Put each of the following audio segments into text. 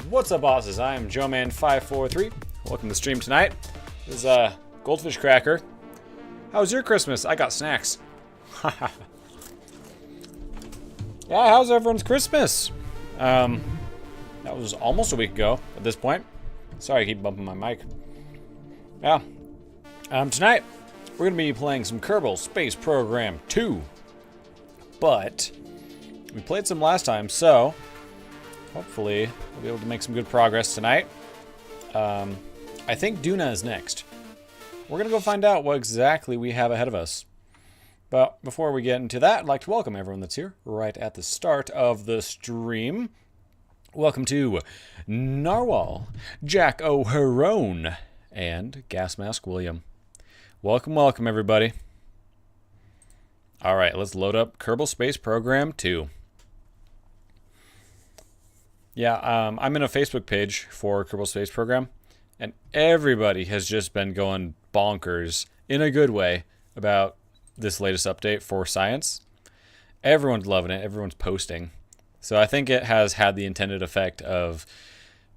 What's up, bosses? I am JoeMan543. Welcome to the stream tonight. This is Goldfish Cracker. How was your Christmas? I got snacks. Yeah, how's everyone's Christmas? That was almost a week ago at this point. Sorry, I keep bumping my mic. Yeah. Tonight, we're going to be playing some Kerbal Space Program 2. But we played some last time, so hopefully we'll be able to make some good progress tonight. I think Duna is next. We're going to go find out what exactly we have ahead of us. But before we get into that, I'd like to welcome everyone that's here right at the start of the stream. Welcome to Narwhal, Jack O'Harone, and Gas Mask William. Welcome, welcome, everybody. All right, let's load up Kerbal Space Program 2. Yeah, I'm in a Facebook page for Kerbal Space Program, and everybody has just been going bonkers, in a good way, about this latest update for science. Everyone's loving it. Everyone's posting. So I think it has had the intended effect of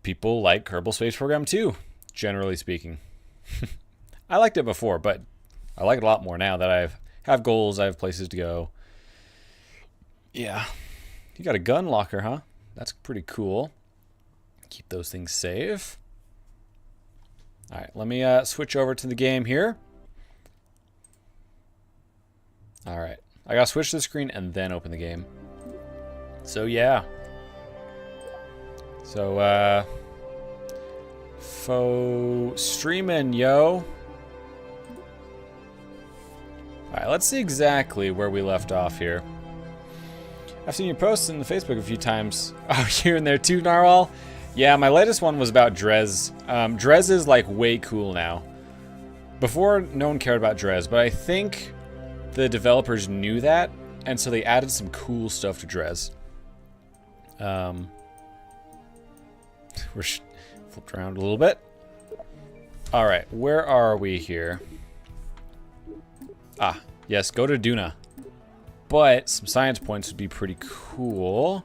people like Kerbal Space Program 2, generally speaking. I liked it before, but I like it a lot more now that I have goals, I have places to go. Yeah. You got a gun locker, huh? That's pretty cool. Keep those things safe. All right, let me switch over to the game here. All right, I gotta switch the screen and then open the game. So yeah. So faux streaming, yo. All right, let's see exactly where we left off here. I've seen your posts in the Facebook a few times. Oh, you're in there too, Narwhal? Yeah, my latest one was about Drez. Drez is like way cool now. Before, no one cared about Drez, but I think the developers knew that, and so they added some cool stuff to Drez. We're flipped around a little bit. All right, where are we here? Ah, yes, go to Duna. But some science points would be pretty cool.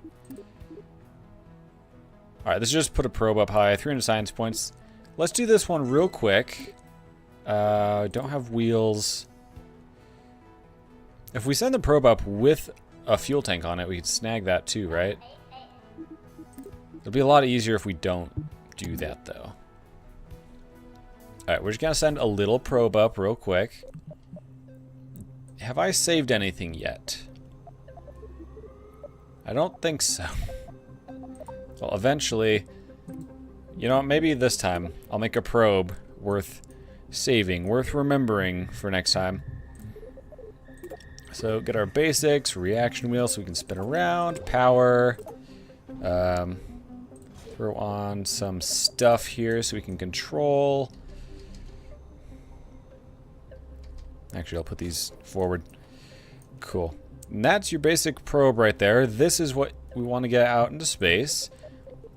All right, let's just put a probe up high. 300 science points. Let's do this one real quick. Don't have wheels. If we send the probe up with a fuel tank on it, we could snag that too, right? It'll be a lot easier if we don't do that, though. All right, we're just gonna send a little probe up real quick. Have I saved anything yet? I don't think so. Well, eventually, you know, maybe this time I'll make a probe worth saving, worth remembering for next time. So get our basics, reaction wheel so we can spin around, power, throw on some stuff here so we can control. Actually, I'll put these forward. Cool. And that's your basic probe right there. This is what we want to get out into space.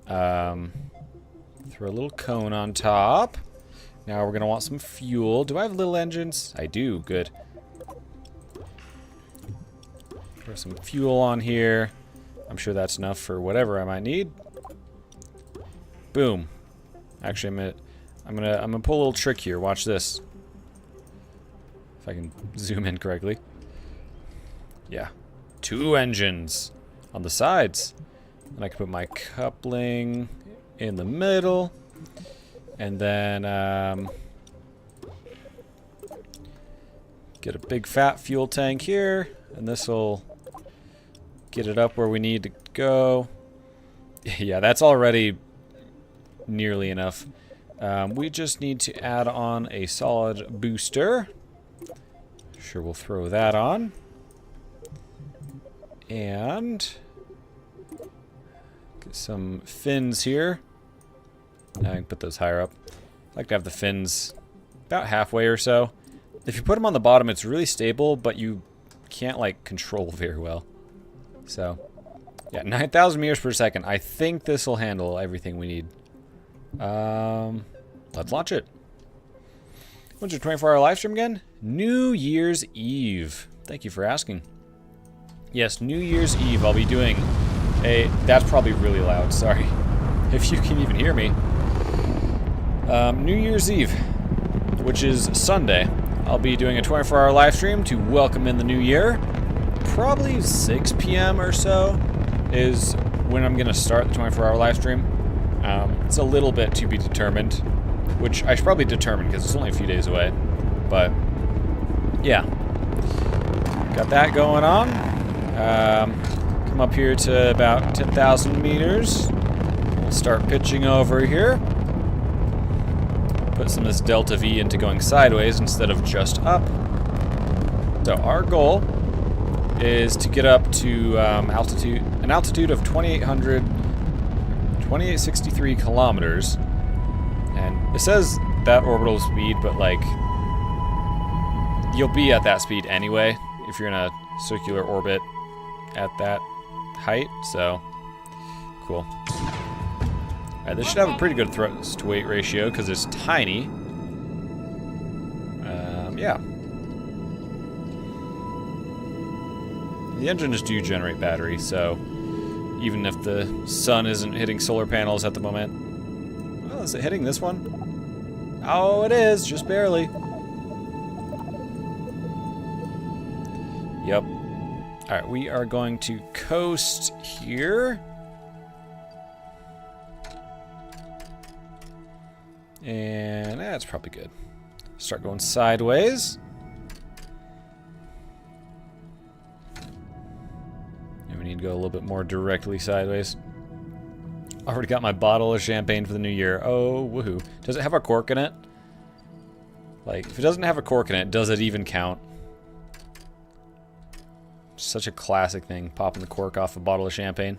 Throw a little cone on top. Now we're going to want some fuel. Do I have little engines? I do. Good. Throw some fuel on here. I'm sure that's enough for whatever I might need. Boom. Actually, I'm gonna pull a little trick here. Watch this. If I can zoom in correctly. Yeah. 2 engines on the sides. And I can put my coupling in the middle. And then get a big fat fuel tank here. And this will get it up where we need to go. Yeah, that's already nearly enough. We just need to add on a solid booster. Sure, we'll throw that on. And get some fins here. I can put those higher up. I like to have the fins about halfway or so. If you put them on the bottom, it's really stable, but you can't like control very well. So, yeah, 9,000 meters per second. I think this will handle everything we need. Let's launch it. When's your 24-hour live stream again? New Year's Eve. Thank you for asking. Yes, New Year's Eve I'll be doing a... That's probably really loud, sorry. if you can even hear me. New Year's Eve, which is Sunday. I'll be doing a 24-hour live stream to welcome in the new year. Probably 6 p.m. or so is when I'm going to start the 24-hour live stream. It's a little bit to be determined, which I should probably determine because it's only a few days away. But, yeah. Got that going on. Come up here to about 10,000 meters. We'll start pitching over here. Put some of this delta V into going sideways instead of just up. So our goal is to get up to an altitude of 2863 kilometers. And it says that orbital speed, but like you'll be at that speed anyway if you're in a circular orbit at that height. So cool. Alright, this should have a pretty good thrust to weight ratio because it's tiny. Yeah. The engines do generate battery, so even if the sun isn't hitting solar panels at the moment. Oh, is it hitting this one? Oh, it is, just barely. Yep. Alright, we are going to coast here. And that's probably good. Start going sideways. And we need to go a little bit more directly sideways. Already got my bottle of champagne for the new year. Oh, woohoo. Does it have a cork in it? Like, if it doesn't have a cork in it, does it even count? Such a classic thing, popping the cork off a bottle of champagne.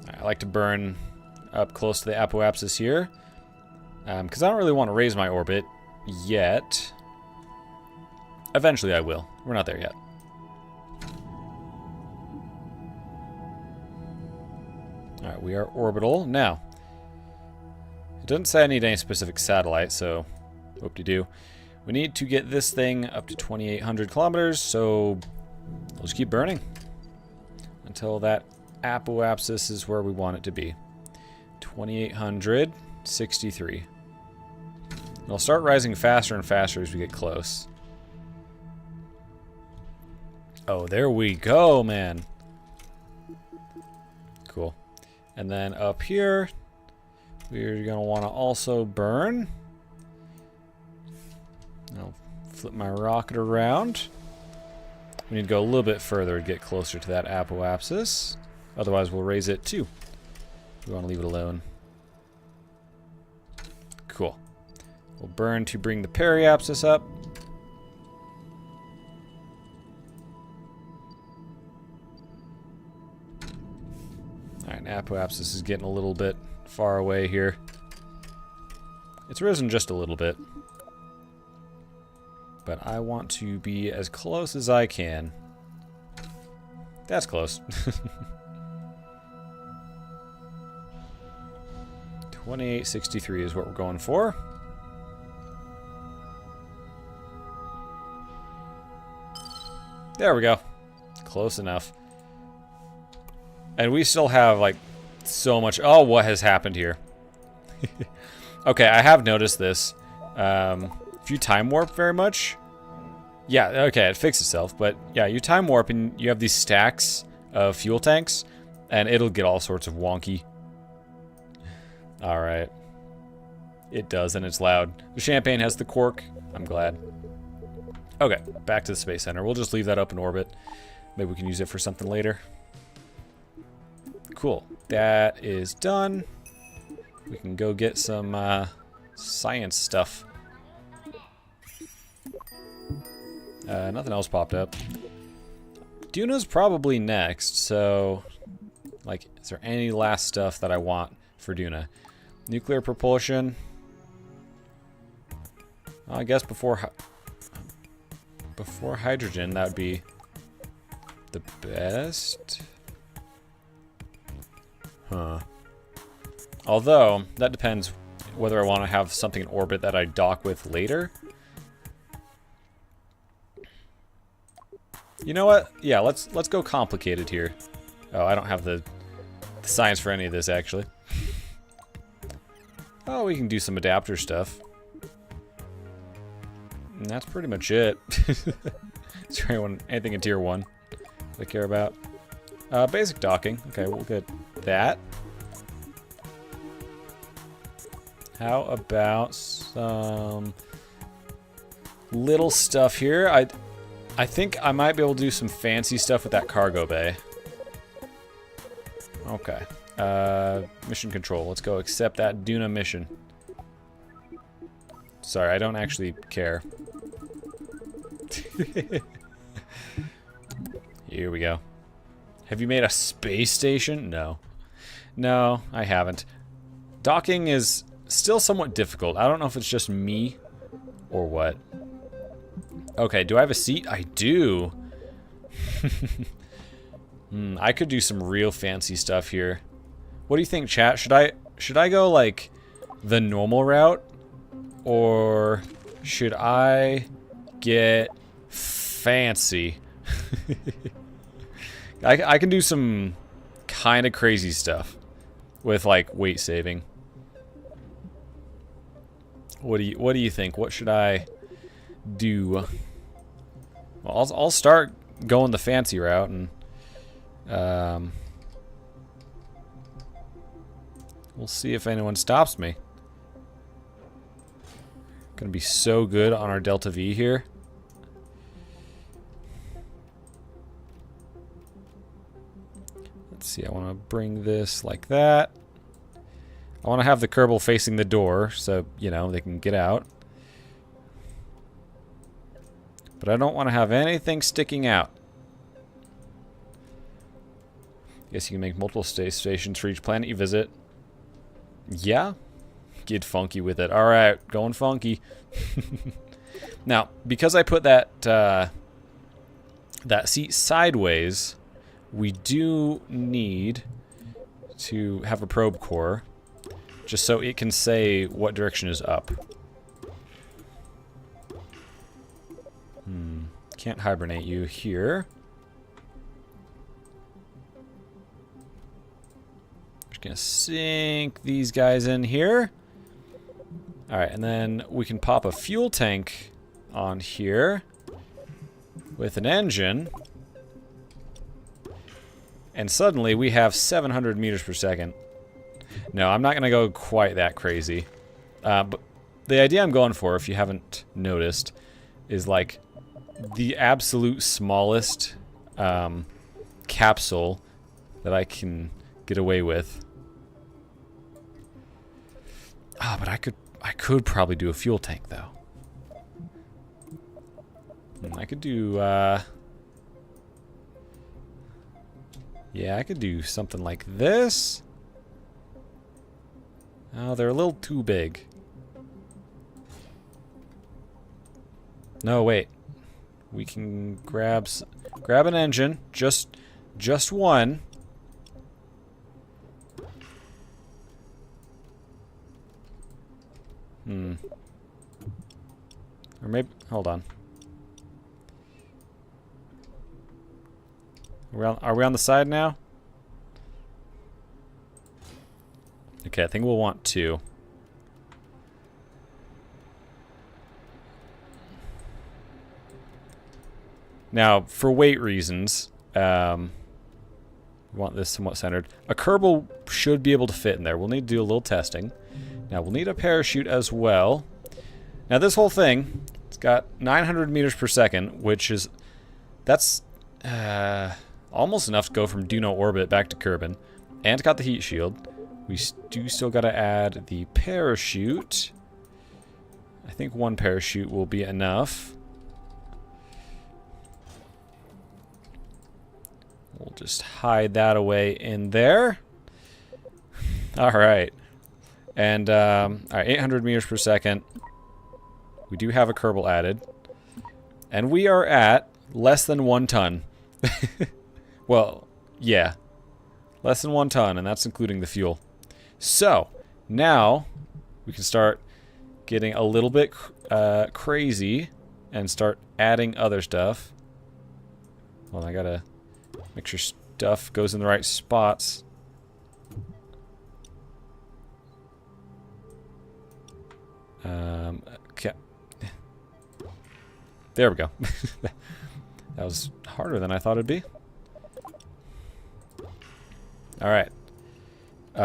I like to burn up close to the apoapsis here, because I don't really want to raise my orbit yet. Eventually I will. We're not there yet. Alright, we are orbital. Now, it doesn't say I need any specific satellite, so whoop-de-doo. We need to get this thing up to 2,800 kilometers, so we'll just keep burning until that apoapsis is where we want it to be. 2,863. It'll start rising faster and faster as we get close. Oh, there we go, man. Cool. And then up here, we're going to want to also burn. I'll flip my rocket around. We need to go a little bit further to get closer to that apoapsis. Otherwise, we'll raise it too. We want to leave it alone. Cool. We'll burn to bring the periapsis up. Alright, apoapsis is getting a little bit far away here. It's risen just a little bit. But I want to be as close as I can. That's close. 2863 is what we're going for. There we go. Close enough. And we still have, like, so much... Oh, what has happened here? Okay, I have noticed this. If you time warp very much... Yeah, okay, it fixed itself. But, yeah, you time warp and you have these stacks of fuel tanks. And it'll get all sorts of wonky. Alright. It does, and it's loud. The champagne has the cork. I'm glad. Okay, back to the Space Center. We'll just leave that up in orbit. Maybe we can use it for something later. Cool. That is done. We can go get some science stuff. Nothing else popped up. Duna's probably next, so... Like, is there any last stuff that I want for Duna? Nuclear propulsion. Well, I guess before hydrogen, that would be the best. Huh. Although, that depends whether I want to have something in orbit that I dock with later. You know what? Yeah, let's go complicated here. Oh, I don't have the science for any of this, actually. Oh, we can do some adapter stuff. And that's pretty much it. Is there anything in tier 1 I care about? Basic docking. Okay, we'll get that. How about some little stuff here? I think I might be able to do some fancy stuff with that cargo bay. Okay. Mission control. Let's go accept that Duna mission. Sorry, I don't actually care. Here we go. Have you made a space station? No. No, I haven't. Docking is still somewhat difficult. I don't know if it's just me or what. Okay, do I have a seat? I do. I could do some real fancy stuff here. What do you think, chat? Should I go like the normal route, or should I get fancy? I can do some kind of crazy stuff with like weight saving. What do you think? What should I do? Well, I'll start going the fancy route, and we'll see if anyone stops me. Gonna be so good on our Delta V here. Let's see, I want to bring this like that. I want to have the Kerbal facing the door so, you know, they can get out. But I don't want to have anything sticking out. Guess you can make multiple stations for each planet you visit. Yeah? Get funky with it. Alright, going funky. Now, because I put that seat sideways, we do need to have a probe core, just so it can say what direction is up. Can't hibernate you here. Just gonna sink these guys in here. Alright, and then we can pop a fuel tank on here with an engine. And suddenly we have 700 meters per second. No, I'm not going to go quite that crazy. But the idea I'm going for, if you haven't noticed, is like the absolute smallest capsule that I can get away with. Ah, but I could probably do a fuel tank though. I could do yeah, I could do something like this. Oh, they're a little too big. No, wait. We can grab an engine, just one. Or maybe, hold on. Are we on the side now? Okay, I think we'll want two. Now, for weight reasons, we want this somewhat centered. A Kerbal should be able to fit in there. We'll need to do a little testing. Now, we'll need a parachute as well. Now, this whole thing, it's got 900 meters per second, which is... That's almost enough to go from Duna orbit back to Kerbin. And it's got the heat shield. We do still got to add the parachute. I think one parachute will be enough. We'll just hide that away in there. Alright. And, alright, 800 meters per second. We do have a Kerbal added. And we are at less than 1 ton. Well, yeah. Less than 1 ton, and that's including the fuel. So, now we can start getting a little bit crazy and start adding other stuff. Well, I gotta make sure stuff goes in the right spots. Okay. There we go. That was harder than I thought it'd be. Alright. We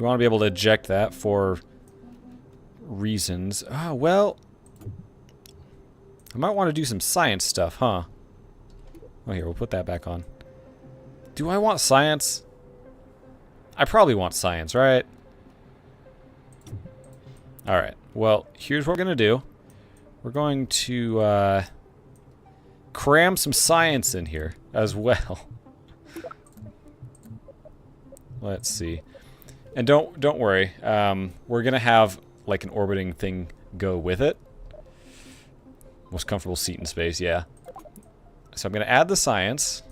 want to be able to eject that for reasons. Oh, well. I might want to do some science stuff, huh? Oh, here, we'll put that back on. Do I want science? I probably want science, right? Alright, well, here's what we're going to do. We're going to cram some science in here as well. Let's see. And don't worry, we're going to have like an orbiting thing go with it. Most comfortable seat in space, yeah. So I'm going to add the science.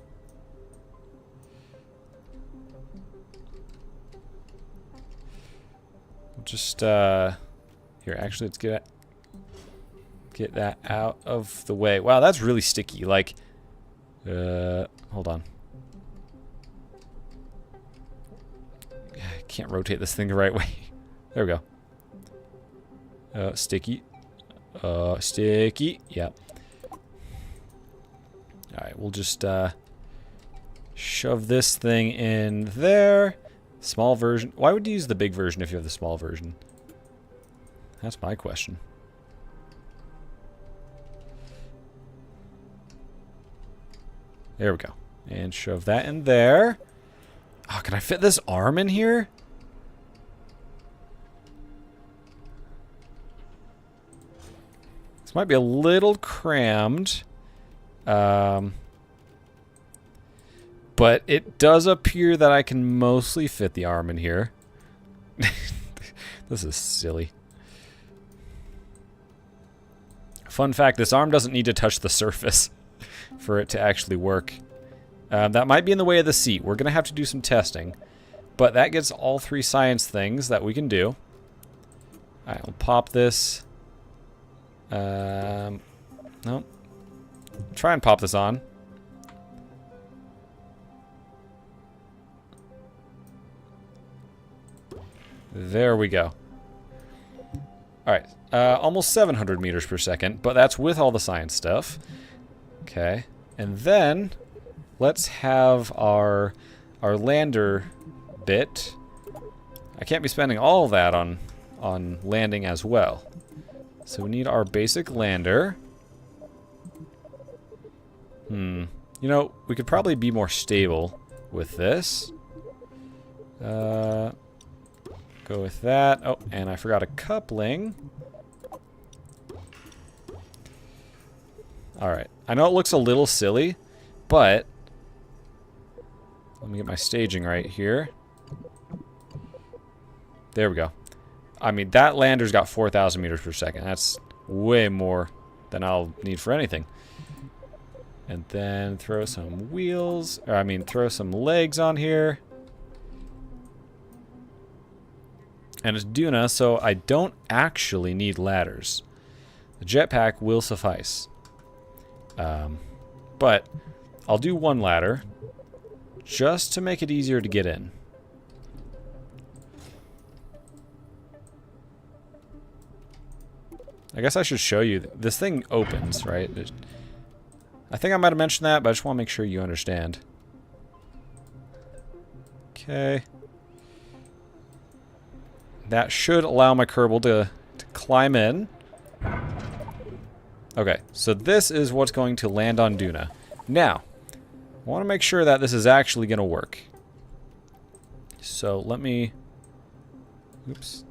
Just, here, actually, let's get that out of the way. Wow, that's really sticky. Like, hold on. I can't rotate this thing the right way. There we go. Sticky. Sticky. Yep. Alright, we'll just shove this thing in there. Small version. Why would you use the big version if you have the small version? That's my question. There we go. And shove that in there. Oh, can I fit this arm in here? This might be a little crammed. But it does appear that I can mostly fit the arm in here. This is silly. Fun fact, this arm doesn't need to touch the surface for it to actually work. That might be in the way of the seat. We're going to have to do some testing. But that gets all three science things that we can do. Alright, I'll pop this. No. Try and pop this on. There we go. Alright, almost 700 meters per second, but that's with all the science stuff. Okay, and then let's have our lander bit. I can't be spending all of that on landing as well. So we need our basic lander. You know, we could probably be more stable with this. Go with that. Oh, and I forgot a coupling. Alright. I know it looks a little silly, but let me get my staging right here. There we go. I mean, that lander's got 4,000 meters per second. That's way more than I'll need for anything. And then throw some wheels, or I mean, throw some legs on here. And it's Duna, so I don't actually need ladders. The jetpack will suffice. But I'll do one ladder just to make it easier to get in. I guess I should show you. This thing opens, right? I think I might have mentioned that, but I just want to make sure you understand. Okay. That should allow my Kerbal to climb in. Okay, so this is what's going to land on Duna. Now, I want to make sure that this is actually going to work. So let me... Oops.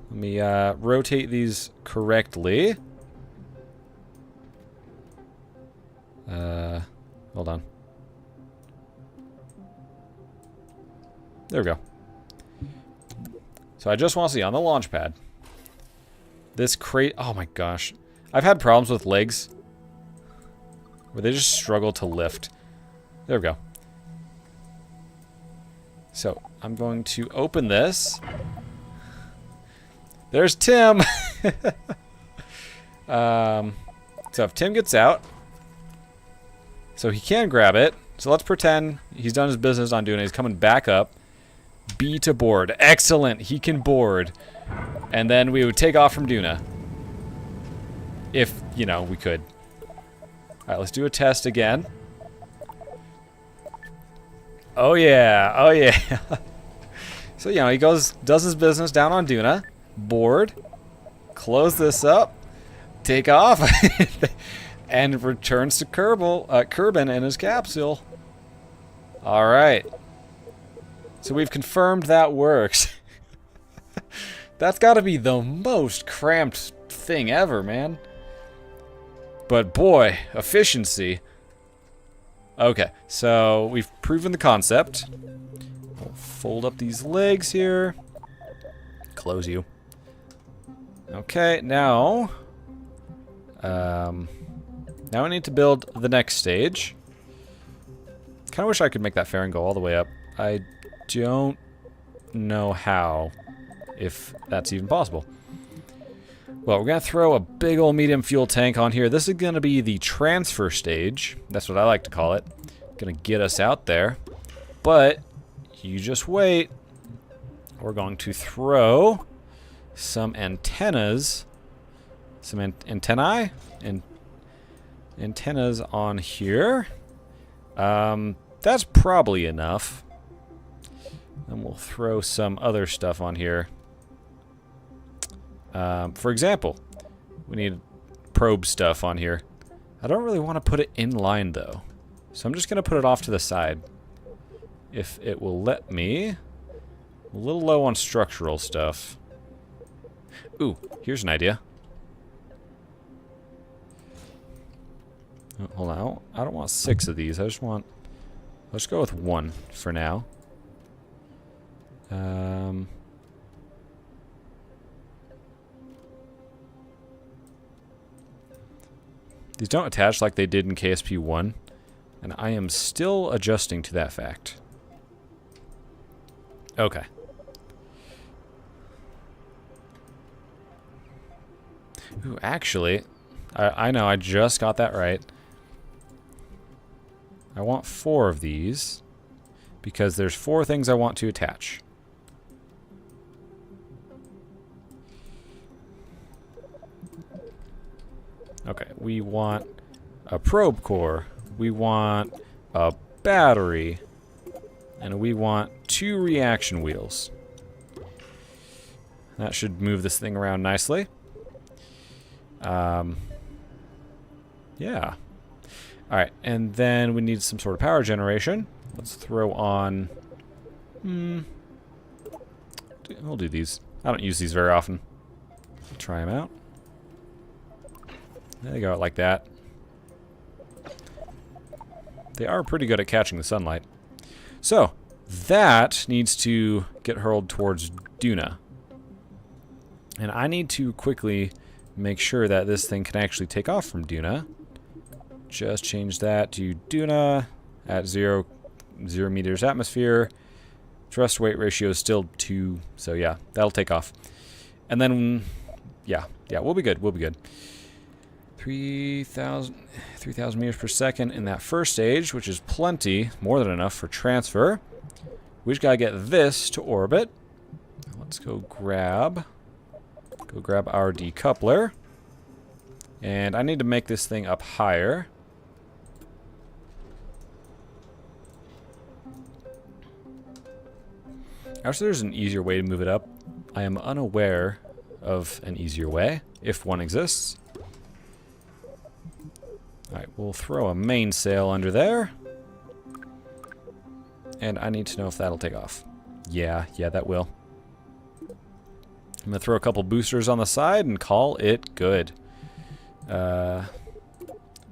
Let me rotate these correctly. Hold on. There we go. So I just want to see on the launch pad. This crate, oh my gosh. I've had problems with legs where they just struggle to lift. There we go. So I'm going to open this. There's Tim. It's So if Tim gets out, so he can grab it. So let's pretend he's done his business on Duna. He's coming back up. B to board. Excellent. He can board. And then we would take off from Duna. If, you know, we could. Alright, let's do a test again. Oh yeah. Oh yeah. So, you know, he does his business down on Duna. Board. Close this up. Take off. And returns to Kerbin and his capsule. Alright. So we've confirmed that works. That's got to be the most cramped thing ever, man. But boy, efficiency. Okay, so we've proven the concept. We'll fold up these legs here. Close you. Okay, now... now we need to build the next stage. Kind of wish I could make that fairing go all the way up. I don't know how, if that's even possible. Well, we're going to throw a big old medium fuel tank on here. This is going to be the transfer stage. That's what I like to call it. Going to get us out there. But you just wait. We're going to throw some antennas. Some antennae? Antennas on here. That's probably enough. And we'll throw some other stuff on here. For example, we need probe stuff on here. I don't really want to put it in line though. So I'm just going to put it off to the side. If it will let me. A little low on structural stuff. Ooh, here's an idea. Oh, hold on, I don't want 6 of these. I just want... Let's go with 1 for now. These don't attach like they did in KSP1, and I am still adjusting to that fact. Okay. Ooh, actually, I know, I just got that right. I want 4 of these, because there's 4 things I want to attach. Okay, we want a probe core, we want a battery, and we want 2 reaction wheels. That should move this thing around nicely. Yeah. Alright, and then we need some sort of power generation. Let's throw on... We'll do these. I don't use these very often. Try them out. There you go, like that. They are pretty good at catching the sunlight. So, that needs to get hurled towards Duna. And I need to quickly make sure that this thing can actually take off from Duna. Just change that to Duna at 0 meters atmosphere. Thrust weight ratio is still 2, so yeah, that'll take off. And then, yeah, we'll be good, 3,000 meters per second in that first stage, which is plenty, more than enough for transfer. We just gotta get this to orbit. Let's go grab our decoupler. And I need to make this thing up higher. Actually, there's an easier way to move it up. I am unaware of an easier way, if one exists. Alright, we'll throw a mainsail under there. And I need to know if that'll take off. Yeah, that will. I'm gonna throw a couple boosters on the side and call it good.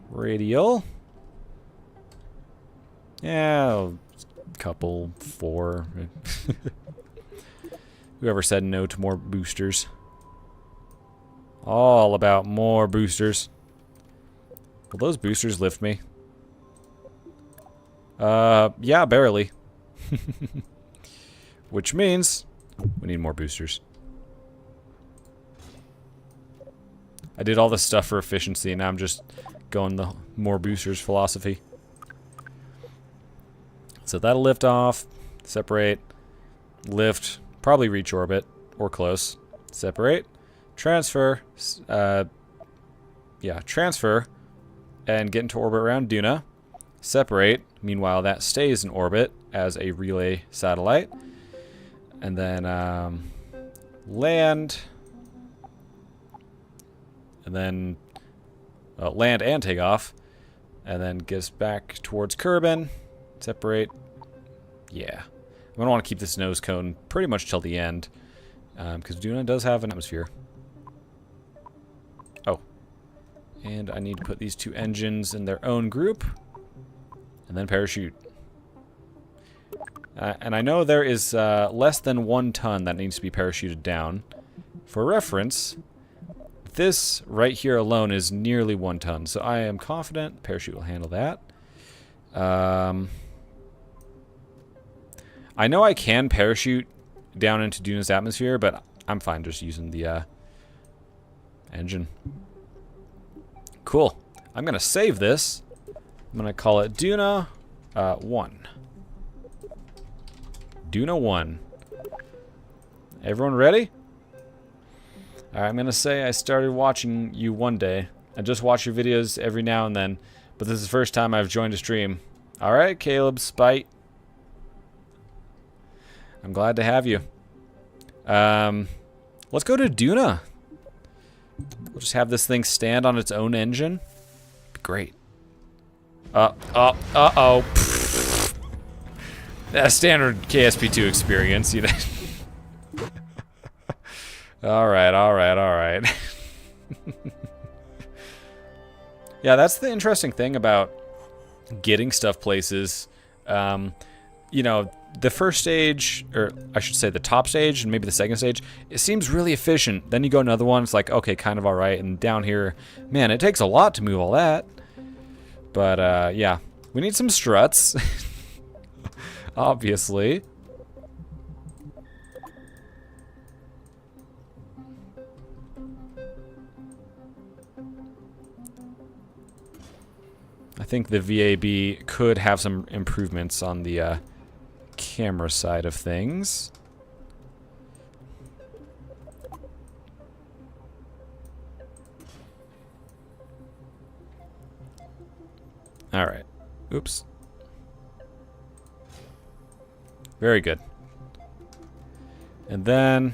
Radial. Yeah, couple, 4. Whoever said no to more boosters? All about more boosters. Will those boosters lift me? Yeah, barely. Which means we need more boosters. I did all this stuff for efficiency, and now I'm just going the more boosters philosophy. So that'll lift off, separate, lift, probably reach orbit, or close, separate, transfer, transfer, and get into orbit around Duna, separate, meanwhile that stays in orbit as a relay satellite, and then land, and then land and take off, and then gets back towards Kerbin, separate, yeah. I'm going to want to keep this nose cone pretty much till the end, because Duna does have an atmosphere. Oh. And I need to put these two engines in their own group, and then parachute. And I know there is less than 1 ton that needs to be parachuted down. For reference, this right here alone is nearly 1 ton, so I am confident the parachute will handle that. I know I can parachute down into Duna's atmosphere, but I'm fine just using the engine. Cool. I'm going to save this. I'm going to call it Duna 1. Duna 1. Everyone ready? Alright, I'm going to say I started watching you one day. I just watch your videos every now and then, but this is the first time I've joined a stream. Alright, Caleb, Spite. I'm glad to have you. Let's go to Duna. We'll just have this thing stand on its own engine. Be great. Uh-oh. That's standard KSP2 experience, you know. Alright. Yeah, that's the interesting thing about getting stuff places. You know, the first stage, or I should say the top stage and maybe the second stage, it seems really efficient. Then you go another one, it's like, okay, kind of alright. And down here, man, it takes a lot to move all that. But, yeah. We need some struts. Obviously. I think the VAB could have some improvements on the camera side of things. All right. Oops. Very good. And then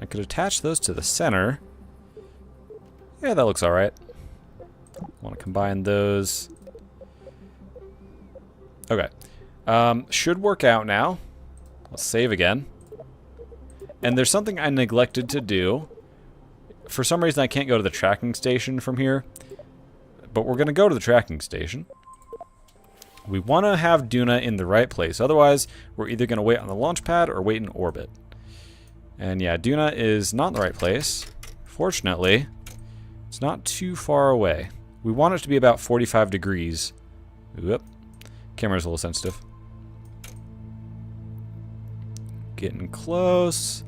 I could attach those to the center. Yeah, that looks all right. Want to combine those. Okay. Should work out now. Let's save again. And there's something I neglected to do. For some reason, I can't go to the tracking station from here. But we're going to go to the tracking station. We want to have Duna in the right place. Otherwise, we're either going to wait on the launch pad or wait in orbit. And yeah, Duna is not in the right place. Fortunately, it's not too far away. We want it to be about 45 degrees. Oop. Camera's a little sensitive. Getting close.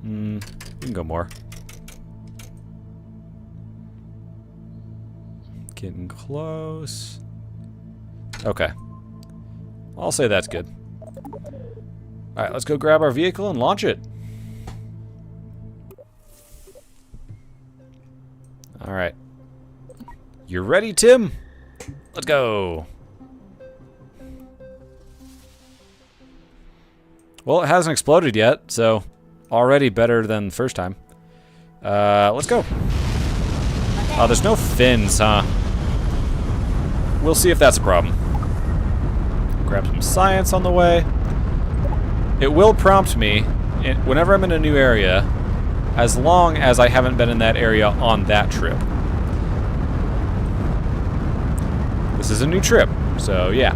We can go more. Getting close. Okay. I'll say that's good. Alright, let's go grab our vehicle and launch it. Alright. You ready, Tim? Let's go. Well, it hasn't exploded yet, so already better than the first time. Let's go. Oh, there's no fins, huh? We'll see if that's a problem. Grab some science on the way. It will prompt me whenever I'm in a new area, as long as I haven't been in that area on that trip. This is a new trip, so yeah.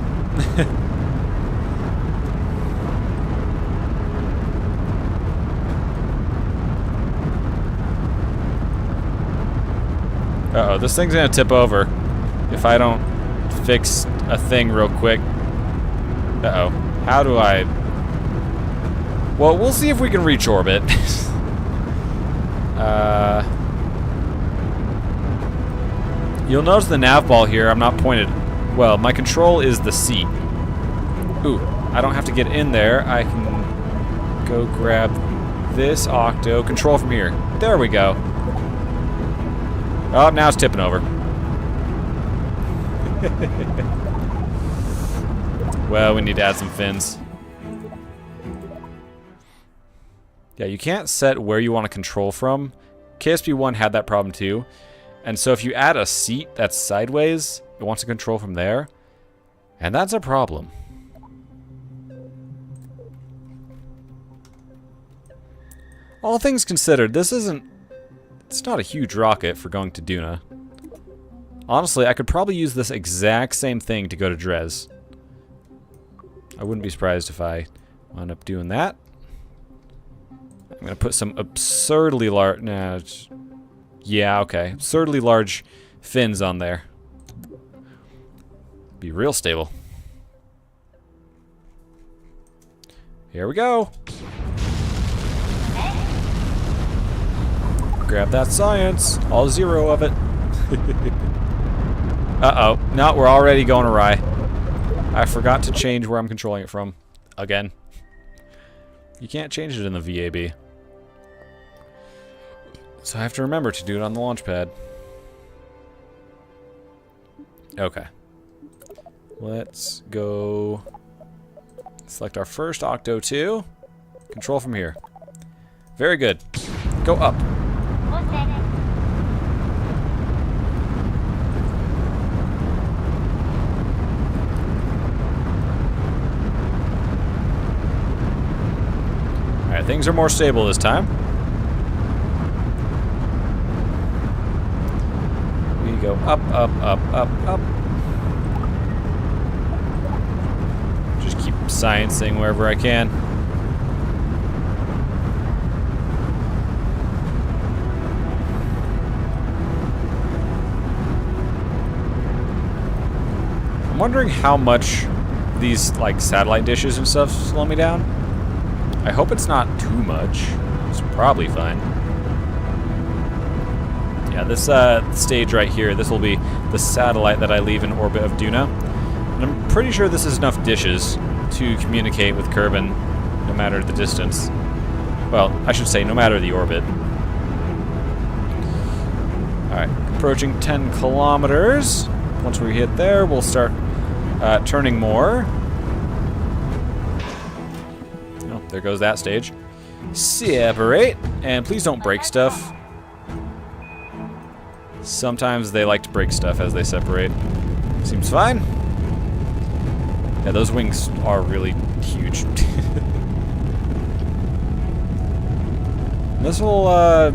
Uh-oh, this thing's gonna tip over if I don't fix a thing real quick. Uh-oh. How do I... Well, we'll see if we can reach orbit. You'll notice the nav ball here, I'm not pointed. Well, my control is the seat. Ooh, I don't have to get in there. I can go grab this octo. Control from here. There we go. Oh, now it's tipping over. Well, we need to add some fins. Yeah, you can't set where you want to control from. KSP1 had that problem too. And so if you add a seat that's sideways, it wants to control from there. And that's a problem. All things considered, it's not a huge rocket for going to Duna. Honestly, I could probably use this exact same thing to go to Dres. I wouldn't be surprised if I wound up doing that. I'm gonna put some absurdly large, yeah, okay, absurdly large fins on there. Be real stable. Here we go. Grab that science, all 0 of it. Uh-oh, no, we're already going awry. I forgot to change where I'm controlling it from. Again. You can't change it in the VAB. So I have to remember to do it on the launch pad. Okay. Let's go select our first Octo 2. Control from here. Very good. Go up. Alright, things are more stable this time. We go up, up, up, up, up. Just keep sciencing wherever I can. I'm wondering how much these like satellite dishes and stuff slow me down. I hope it's not too much. It's probably fine. Yeah, this stage right here, this will be the satellite that I leave in orbit of Duna. And I'm pretty sure this is enough dishes to communicate with Kerbin no matter the distance. Well, I should say no matter the orbit. Alright, approaching 10 kilometers. Once we hit there, we'll start turning more. Oh, there goes that stage. Separate, and please don't break stuff. Sometimes they like to break stuff as they separate. Seems fine. Yeah, those wings are really huge. This will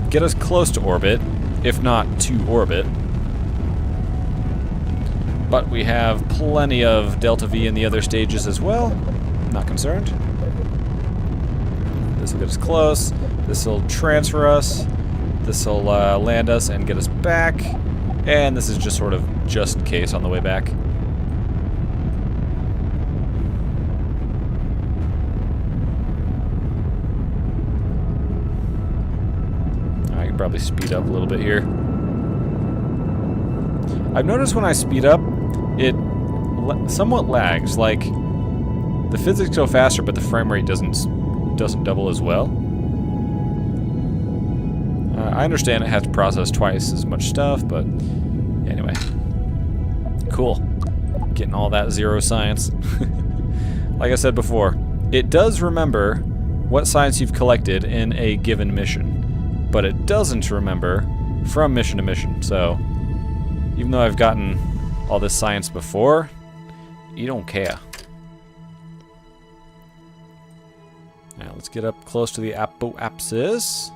get us close to orbit, if not to orbit. But we have plenty of Delta V in the other stages as well. Not concerned. This will get us close. This will transfer us. This will land us and get us back. And this is just sort of just in case on the way back. I can probably speed up a little bit here. I've noticed when I speed up, it somewhat lags. Like, the physics go faster, but the frame rate doesn't double as well. I understand it has to process twice as much stuff, but anyway. Cool. Getting all that 0 science. Like I said before, it does remember what science you've collected in a given mission, but it doesn't remember from mission to mission. So, even though I've gotten all this science before, you don't care. Now let's get up close to the apoapsis.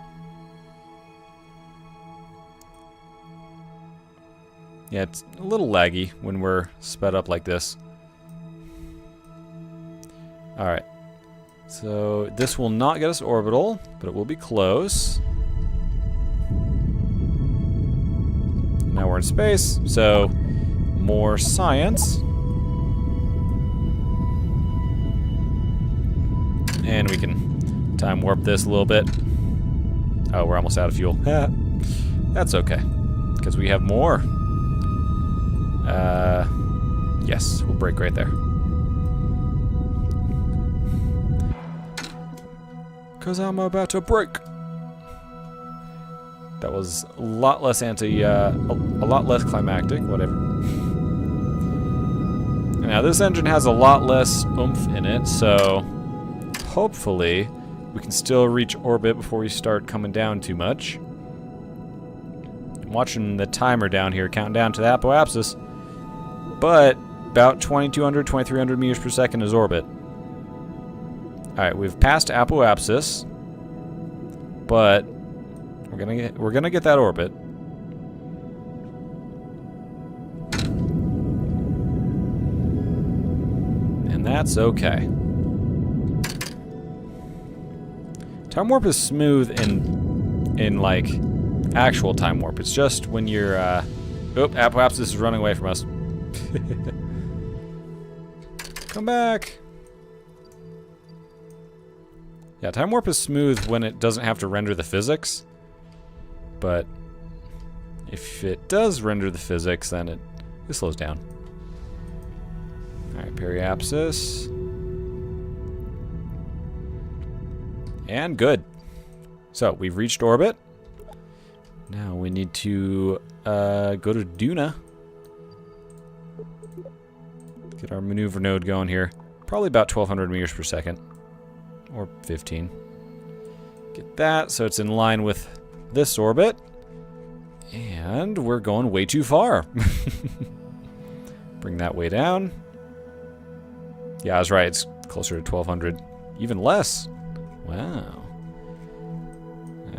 Yeah, it's a little laggy when we're sped up like this. Alright. So this will not get us orbital, but it will be close. Now we're in space, so more science. And we can Time warp this a little bit. Oh, we're almost out of fuel. That's okay, because we have more. Yes, we'll break right there. Because I'm about to break. That was a lot less a lot less climactic, whatever. Now this engine has a lot less oomph in it, so hopefully we can still reach orbit before we start coming down too much. I'm watching the timer down here, counting down to the apoapsis, but about 2,200, 2,300 meters per second is orbit. Alright, we've passed apoapsis, but we're gonna get that orbit. And that's okay. Time warp is smooth in like actual time warp. It's just when you're apoapsis is running away from us. Come back. Yeah, time warp is smooth when it doesn't have to render the physics. But if it does render the physics, then it slows down. Alright, periapsis. And good. So, we've reached orbit. Now we need to go to Duna. Get our maneuver node going here. Probably about 1,200 meters per second. Or 15. Get that so it's in line with this orbit. And we're going way too far. Bring that way down. Yeah, I was right. It's closer to 1,200. Even less. Wow.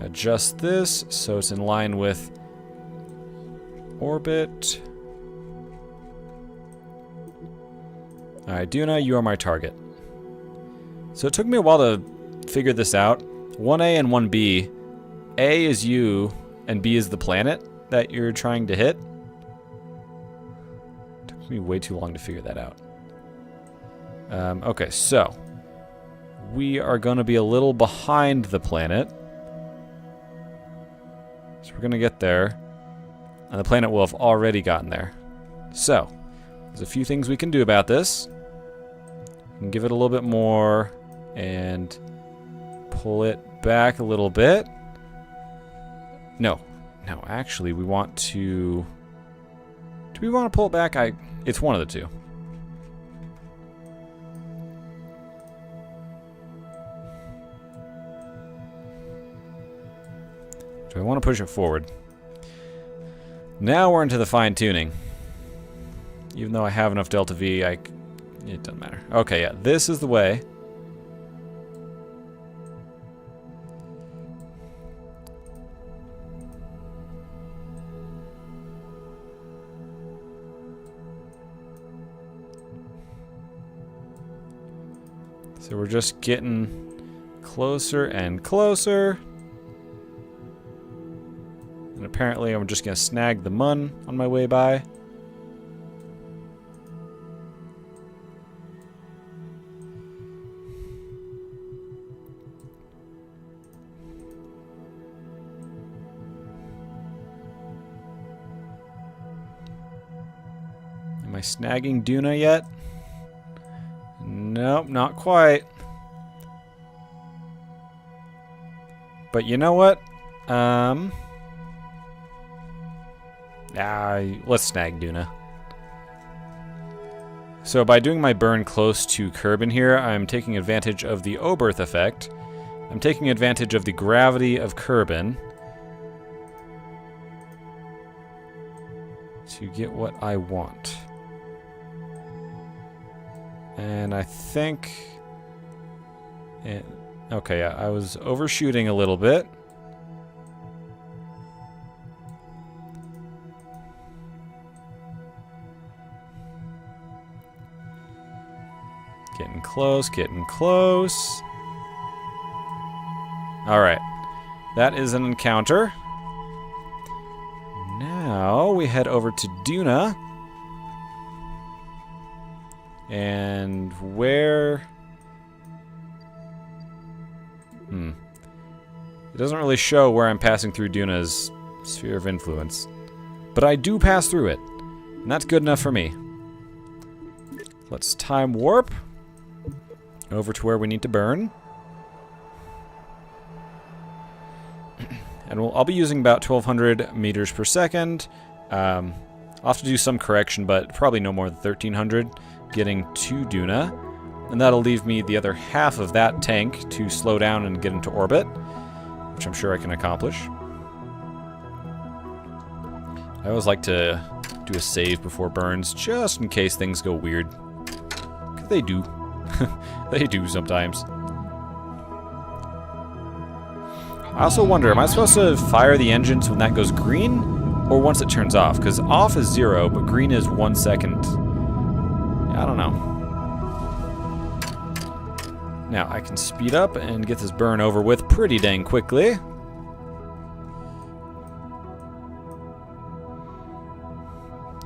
Adjust this so it's in line with orbit. Alright, Duna, you are my target. So it took me a while to figure this out. 1A and 1B. A is you, and B is the planet that you're trying to hit. It took me way too long to figure that out. Okay, so we are going to be a little behind the planet. So we're going to get there. And the planet will have already gotten there. So, there's a few things we can do about this. We can give it a little bit more and pull it back a little bit. No, actually we want to... Do we want to pull it back? It's one of the two. Do I want to push it forward? Now we're into the fine-tuning. Even though I have enough delta V, it doesn't matter. Okay, yeah, this is the way. So we're just getting closer and closer. And apparently I'm just going to snag the mun on my way by. Am I snagging Duna yet? Nope, not quite. But you know what? Let's snag Duna. So by doing my burn close to Kerbin here, I'm taking advantage of the Oberth effect. I'm taking advantage of the gravity of Kerbin to get what I want. And I think... okay, yeah, I was overshooting a little bit. Getting close, getting close. Alright. That is an encounter. Now we head over to Duna. And where... It doesn't really show where I'm passing through Duna's sphere of influence. But I do pass through it. And that's good enough for me. Let's time warp over to where we need to burn. And I'll be using about 1,200 meters per second. I'll have to do some correction, but probably no more than 1,300 getting to Duna. And that'll leave me the other half of that tank to slow down and get into orbit, which I'm sure I can accomplish. I always like to do a save before burns, just in case things go weird. 'Cause they do. They do sometimes. I also wonder, am I supposed to fire the engines when that goes green, or once it turns off? Because off is 0, but green is 1 second. Yeah, I don't know. Now, I can speed up and get this burn over with pretty dang quickly.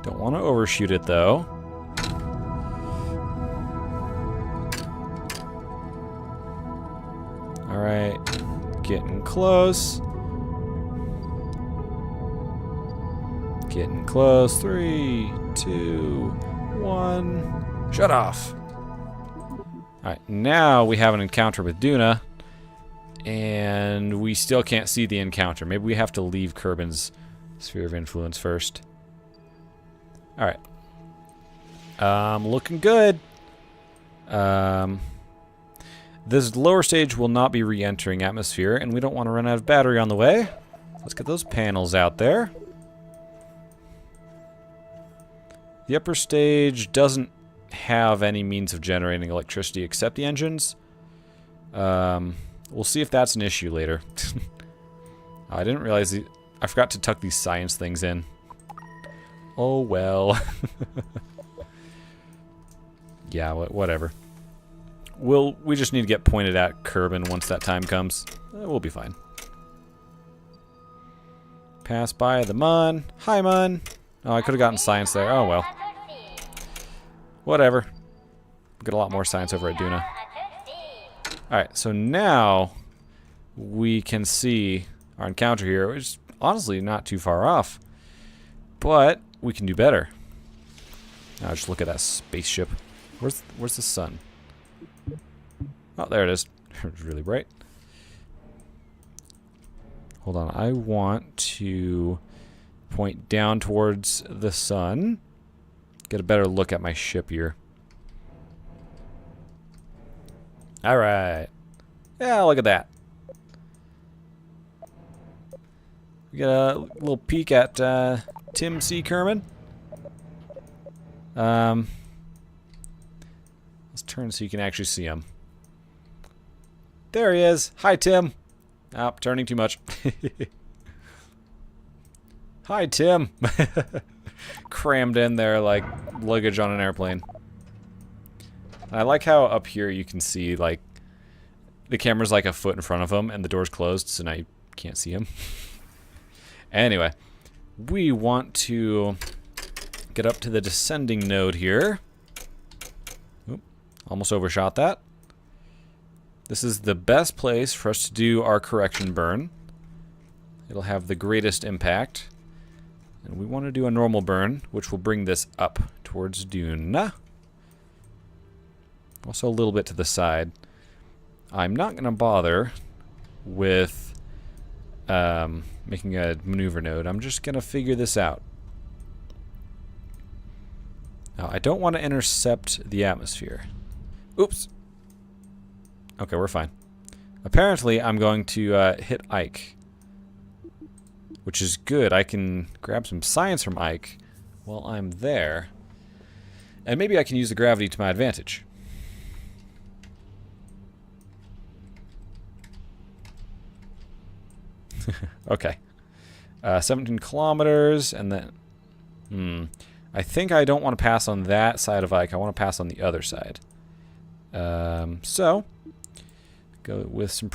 Don't want to overshoot it, though. Alright, getting close. Getting close. 3, 2, 1. Shut off. Alright, now we have an encounter with Duna. And we still can't see the encounter. Maybe we have to leave Kerbin's sphere of influence first. Alright. Looking good. This lower stage will not be re-entering atmosphere, and we don't want to run out of battery on the way. Let's get those panels out there. The upper stage doesn't have any means of generating electricity except the engines. We'll see if that's an issue later. I didn't realize I forgot to tuck these science things in. Oh well. Yeah, whatever. We just need to get pointed at Kerbin once that time comes. We'll be fine. Pass by the Mun. Hi, Mun. Oh, I could have gotten science there. Oh, well. Whatever. Get a lot more science over at Duna. Alright, so now we can see our encounter here, which is honestly not too far off. But we can do better. Now just look at that spaceship. Where's the sun? Oh, there it is. It's really bright. Hold on. I want to point down towards the sun. Get a better look at my ship here. Alright. Yeah, look at that. We get a little peek at Tim C. Kerman. Let's turn so you can actually see him. There he is. Hi, Tim. Oh, turning too much. Hi, Tim. Crammed in there like luggage on an airplane. I like how up here you can see, like, the camera's like a foot in front of him and the door's closed, so now you can't see him. Anyway, we want to get up to the descending node here. Oop, almost overshot that. This is the best place for us to do our correction burn. It'll have the greatest impact. And we want to do a normal burn, which will bring this up towards Duna. Also a little bit to the side. I'm not going to bother with making a maneuver node. I'm just going to figure this out. Now, I don't want to intercept the atmosphere. Oops. Okay, we're fine. Apparently, I'm going to hit Ike. Which is good. I can grab some science from Ike while I'm there. And maybe I can use the gravity to my advantage. Okay. 17 kilometers, and then... I think I don't want to pass on that side of Ike. I want to pass on the other side. So... go with some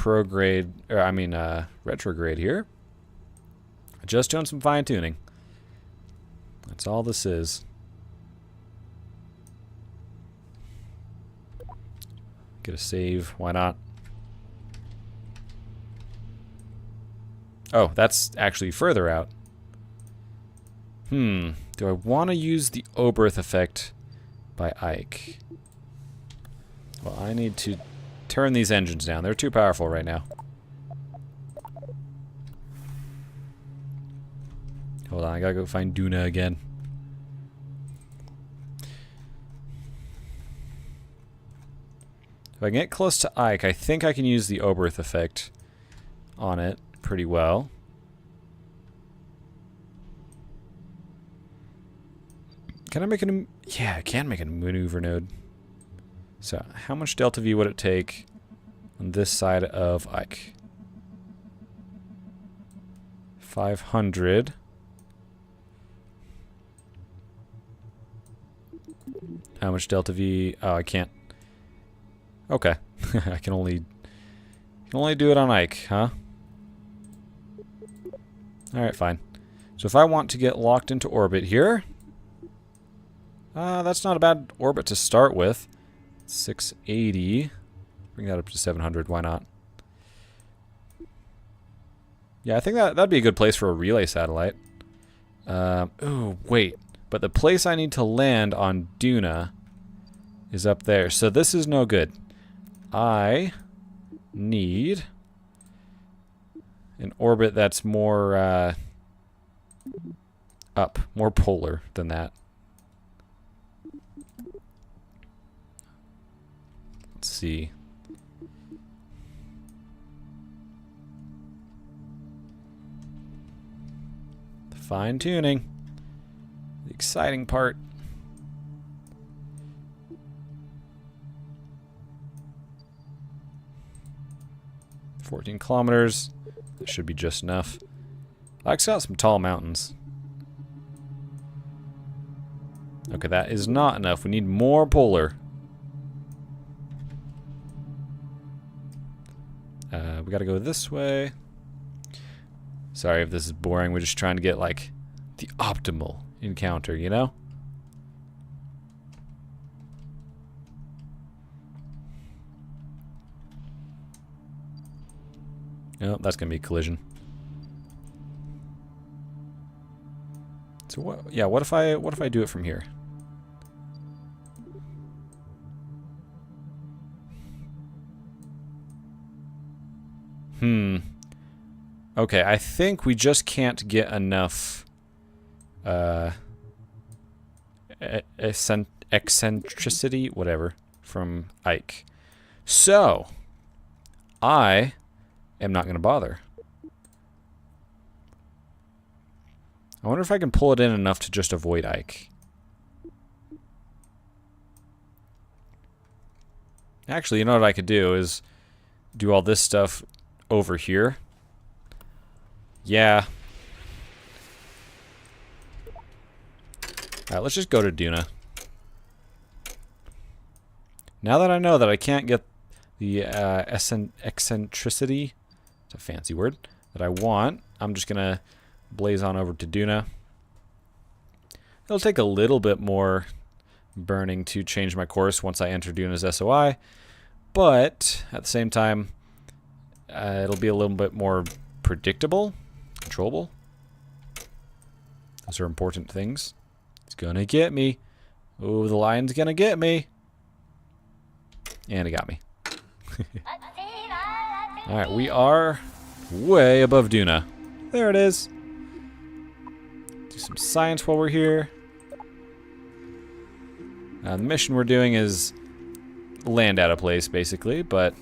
retrograde here. Just doing some fine-tuning. That's all this is. Get a save. Why not? Oh, that's actually further out. Do I want to use the Oberth effect by Ike? Well, I need to turn these engines down. They're too powerful right now. Hold on, I gotta go find Duna again. If I can get close to Ike, I think I can use the Oberth effect on it pretty well. Can I make a... Yeah, I can make a maneuver node. So, how much delta V would it take on this side of Ike? 500. How much delta V? Oh, I can't. Okay. I can only do it on Ike, huh? Alright, fine. So if I want to get locked into orbit here... that's not a bad orbit to start with. 680. Bring that up to 700. Why not? Yeah, I think that'd be a good place for a relay satellite. Oh, wait. But the place I need to land on Duna is up there. So this is no good. I need an orbit that's more up, more polar than that. Let's see. The fine tuning. The exciting part. $14 kilometers. That should be just enough. Ike's got some tall mountains. Okay, that is not enough. We need more polar. We gotta go this way. Sorry if this is boring. We're just trying to get, like, the optimal encounter, you know? Oh, that's gonna be a collision. So what? Yeah, what if I do it from here? Okay, I think we just can't get enough eccentricity, whatever, from Ike. So, I am not going to bother. I wonder if I can pull it in enough to just avoid Ike. Actually, you know what I could do is do all this stuff over here. Yeah. Alright, let's just go to Duna. Now that I know that I can't get the eccentricity, it's a fancy word, that I want, I'm just going to blaze on over to Duna. It'll take a little bit more burning to change my course once I enter Duna's SOI, but at the same time, it'll be a little bit more predictable, controllable. Those are important things. It's gonna get me. Oh, the lion's gonna get me. And it got me. Alright, we are way above Duna. There it is. Do some science while we're here. The mission we're doing is land out of place, basically, but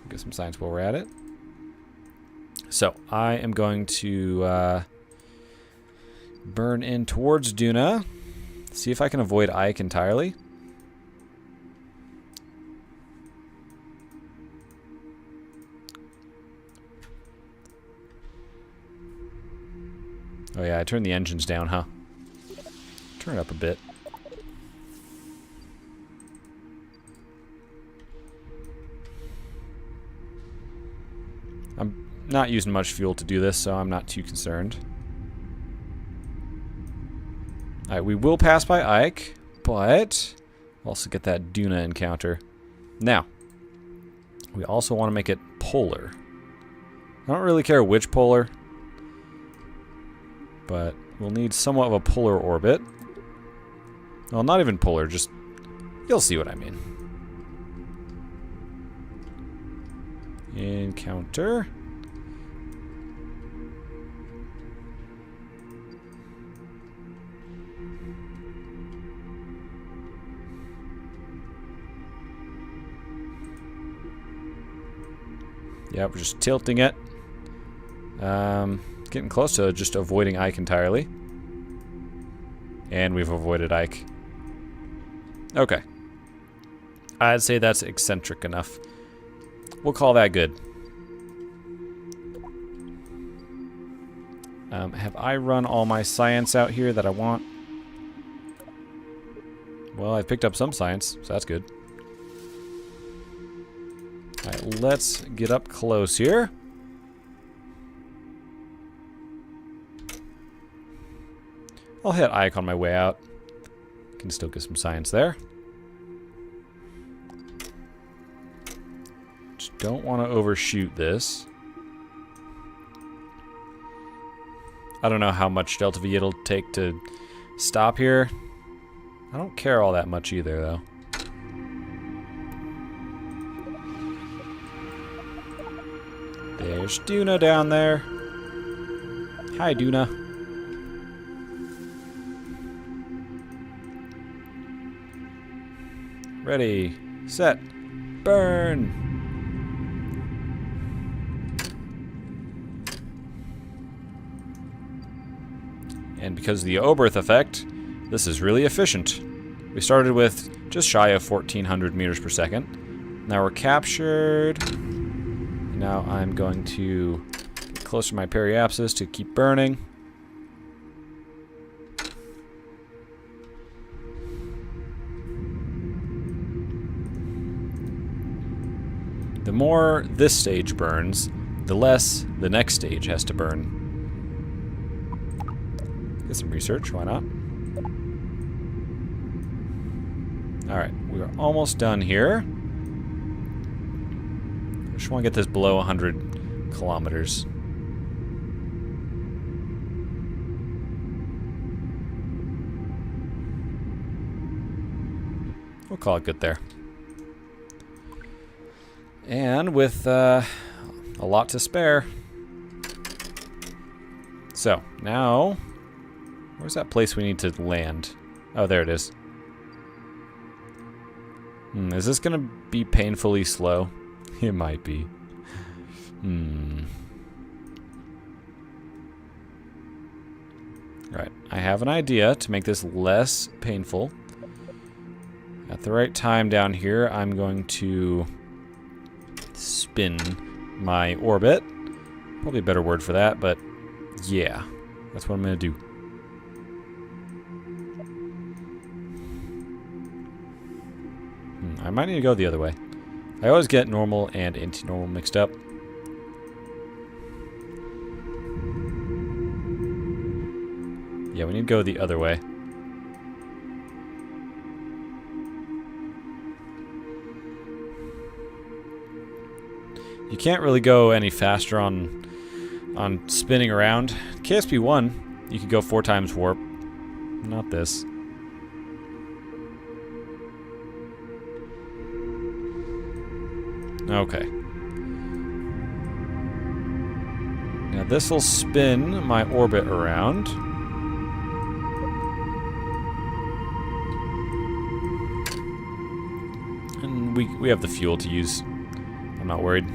get some science while we're at it. So, I am going to burn in towards Duna. See if I can avoid Ike entirely. Oh yeah, I turned the engines down, huh? Turn it up a bit. I'm not using much fuel to do this, so I'm not too concerned. Alright, we will pass by Ike, but also get that Duna encounter. Now, we also want to make it polar. I don't really care which polar. But we'll need somewhat of a polar orbit. Well, not even polar, just... You'll see what I mean. Encounter. Yeah, we're just tilting it. Getting close to just avoiding Ike entirely. And we've avoided Ike. Okay. I'd say that's eccentric enough. We'll call that good. Have I run all my science out here that I want? Well, I picked up some science, so that's good. Alright, let's get up close here. I'll hit Ike on my way out. Can still get some science there. Just don't want to overshoot this. I don't know how much Delta V it'll take to stop here. I don't care all that much either, though. There's Duna down there. Hi, Duna. Ready, set, burn! And because of the Oberth effect, this is really efficient. We started with just shy of 1400 meters per second. Now we're captured. Now I'm going to get closer to my periapsis to keep burning. The more this stage burns, the less the next stage has to burn. Get some research, why not? Alright, we are almost done here. I just want to get this below 100 kilometers. We'll call it good there. And with a lot to spare. So, now, where's that place we need to land? Oh, there it is. Is this going to be painfully slow? It might be. Right, I have an idea to make this less painful. At the right time down here, I'm going to spin my orbit. Probably a better word for that, but yeah, that's what I'm going to do. I might need to go the other way. I always get normal and anti-normal mixed up. Yeah, we need to go the other way. You can't really go any faster on spinning around. KSP1, you could go 4 times warp. Not this. Okay. Now this will spin my orbit around. And we have the fuel to use. I'm not worried.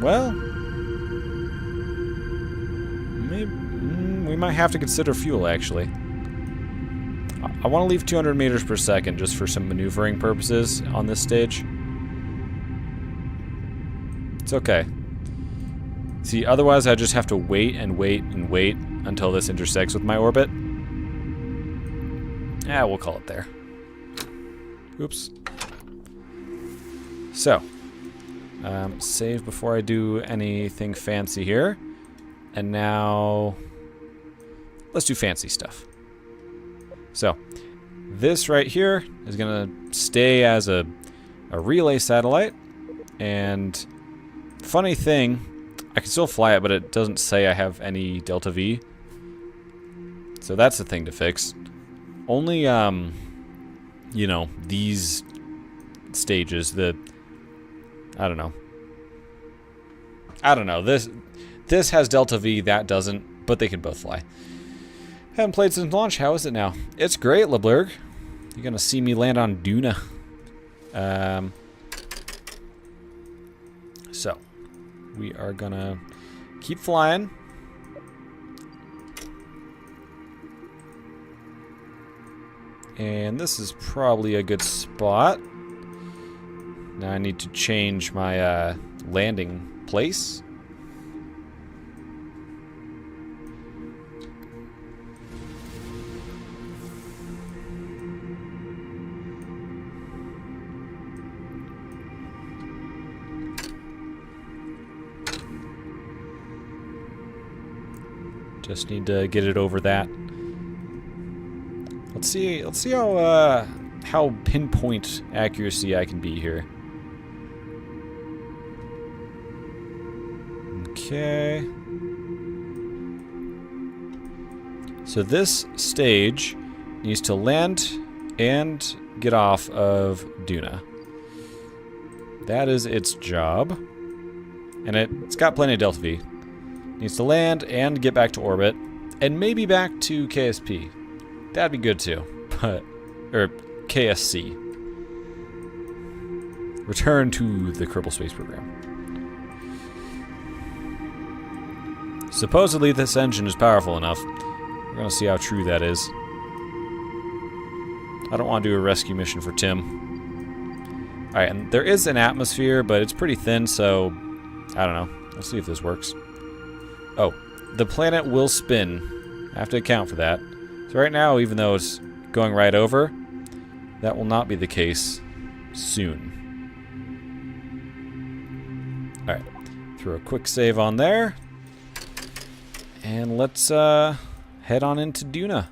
Well, maybe, we might have to consider fuel, actually. I want to leave 200 meters per second just for some maneuvering purposes on this stage. It's okay. See, otherwise I just have to wait and wait and wait until this intersects with my orbit. Yeah, we'll call it there. Oops. So, save before I do anything fancy here. And now, let's do fancy stuff. So, this right here is going to stay as a relay satellite, and funny thing, I can still fly it, but it doesn't say I have any Delta V. So that's the thing to fix. Only, you know, these stages, I don't know. This has Delta V, that doesn't, but they can both fly. Haven't played since launch. How is it now? It's great, LeBlurg. You're gonna see me land on Duna. So, we are gonna keep flying. And this is probably a good spot. Now I need to change my landing place. Just need to get it over that. Let's see how pinpoint accuracy I can be here. Okay. So this stage needs to land and get off of Duna. That is its job. And it's got plenty of Delta V. Needs to land and get back to orbit. And maybe back to KSP. That'd be good too. Or KSC. Return to the Kerbal Space Program. Supposedly this engine is powerful enough. We're gonna see how true that is. I don't want to do a rescue mission for Tim. Alright, and there is an atmosphere, but it's pretty thin, so I don't know. Let's see if this works. Oh, the planet will spin. I have to account for that. So right now, even though it's going right over, that will not be the case soon. Alright, throw a quick save on there. And let's head on into Duna.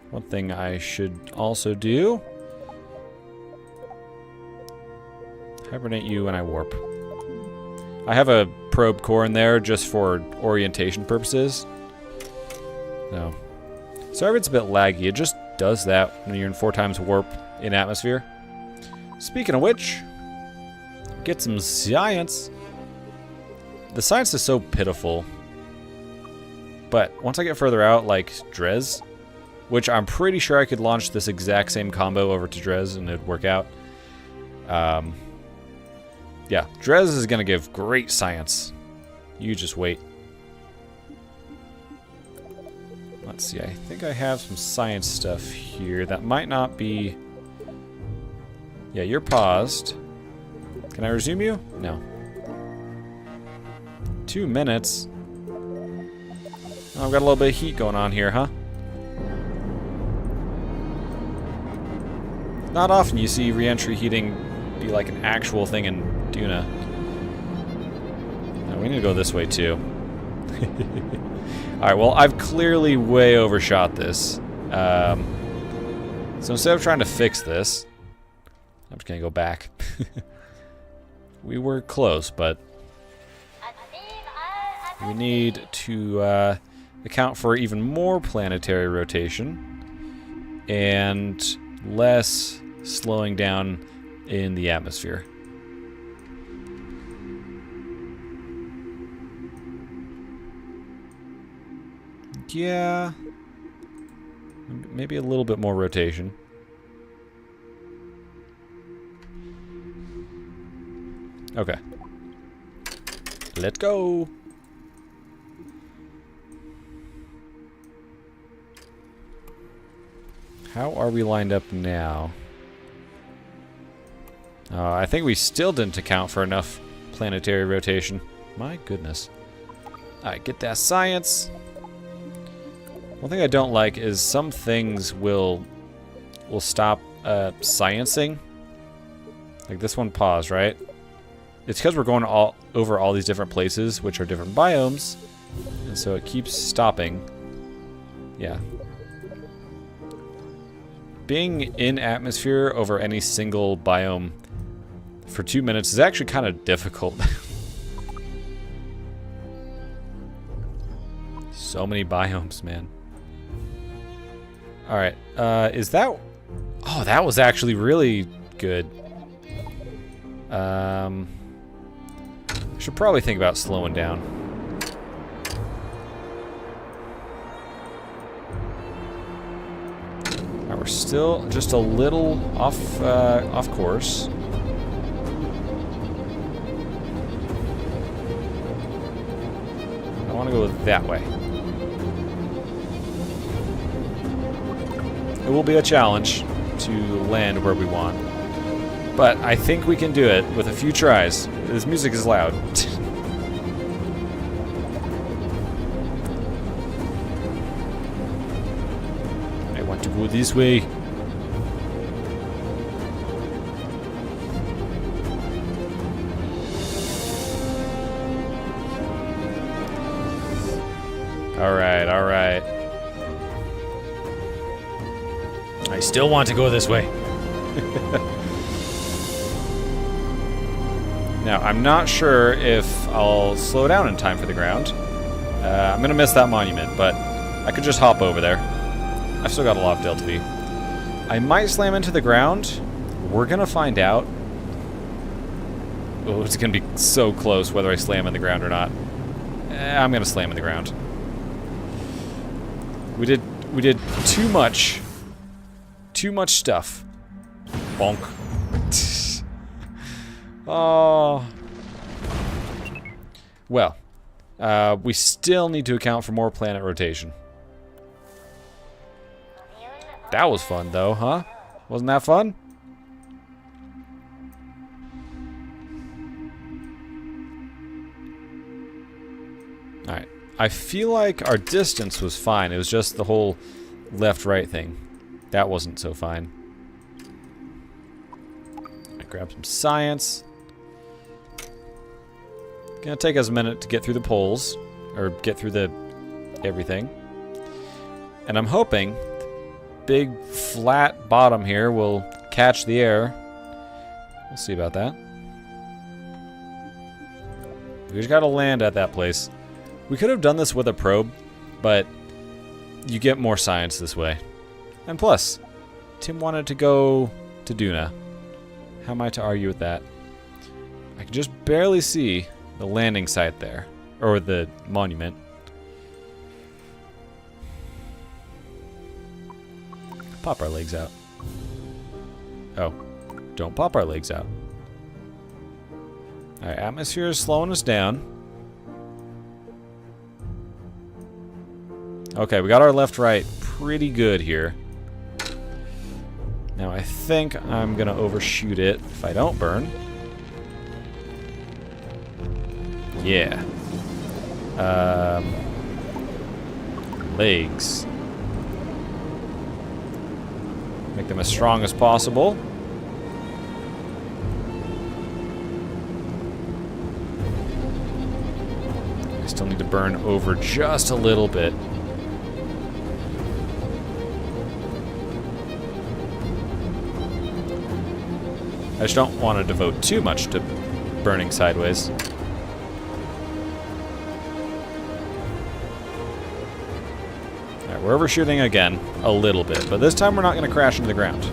One thing I should also do. Hibernate you when I warp. I have a probe core in there just for orientation purposes. No. Sorry if it's a bit laggy. It just does that when you're in 4 times warp in atmosphere. Speaking of which, get some science. The science is so pitiful. But once I get further out, like Dres, which I'm pretty sure I could launch this exact same combo over to Dres and it'd work out. Yeah, Dres is going to give great science. You just wait. Let's see, I think I have some science stuff here that might not be... Yeah, you're paused. Can I resume you? No. 2 minutes. Oh, I've got a little bit of heat going on here, huh? Not often you see re-entry heating be like an actual thing in Duna. No, we need to go this way too. Alright, well, I've clearly way overshot this. So instead of trying to fix this, I'm just gonna go back. We were close, but we need to account for even more planetary rotation and less slowing down in the atmosphere. Yeah, maybe a little bit more rotation. Okay, let's go. How are we lined up now? I think we still didn't account for enough planetary rotation. My goodness. Alright, get that science. One thing I don't like is some things will stop sciencing. Like this one paused, right? It's because we're going over all these different places, which are different biomes, and so it keeps stopping. Yeah. Being in atmosphere over any single biome for 2 minutes is actually kind of difficult. So many biomes, man. Alright, is that... Oh, that was actually really good. I should probably think about slowing down. Now we're still just a little off course. I want to go that way. It will be a challenge to land where we want. But I think we can do it with a few tries. This music is loud. I want to go this way. Alright, alright. I still want to go this way. Now, I'm not sure if I'll slow down in time for the ground. I'm going to miss that monument, but I could just hop over there. I've still got a lot of Delta V. I might slam into the ground. We're going to find out. Oh, it's going to be so close whether I slam in the ground or not. I'm going to slam in the ground. We did too much. Too much stuff. Bonk. Oh. Well, we still need to account for more planet rotation. That was fun, though, huh? Wasn't that fun? Alright. I feel like our distance was fine. It was just the whole left-right thing. That wasn't so fine. I grab some science. Gonna take us a minute to get through the poles, or get through the everything. And I'm hoping the big flat bottom here will catch the air. We'll see about that. We just gotta land at that place. We could have done this with a probe, but you get more science this way. And plus, Tim wanted to go to Duna. How am I to argue with that? I can just barely see the landing site there, or the monument. Pop our legs out. Oh, don't pop our legs out. Alright, atmosphere is slowing us down. Okay, we got our left-right pretty good here. Now I think I'm gonna overshoot it if I don't burn. Yeah. Legs. Make them as strong as possible. I still need to burn over just a little bit. I just don't want to devote too much to burning sideways. Alright, we're overshooting again a little bit, but this time we're not going to crash into the ground.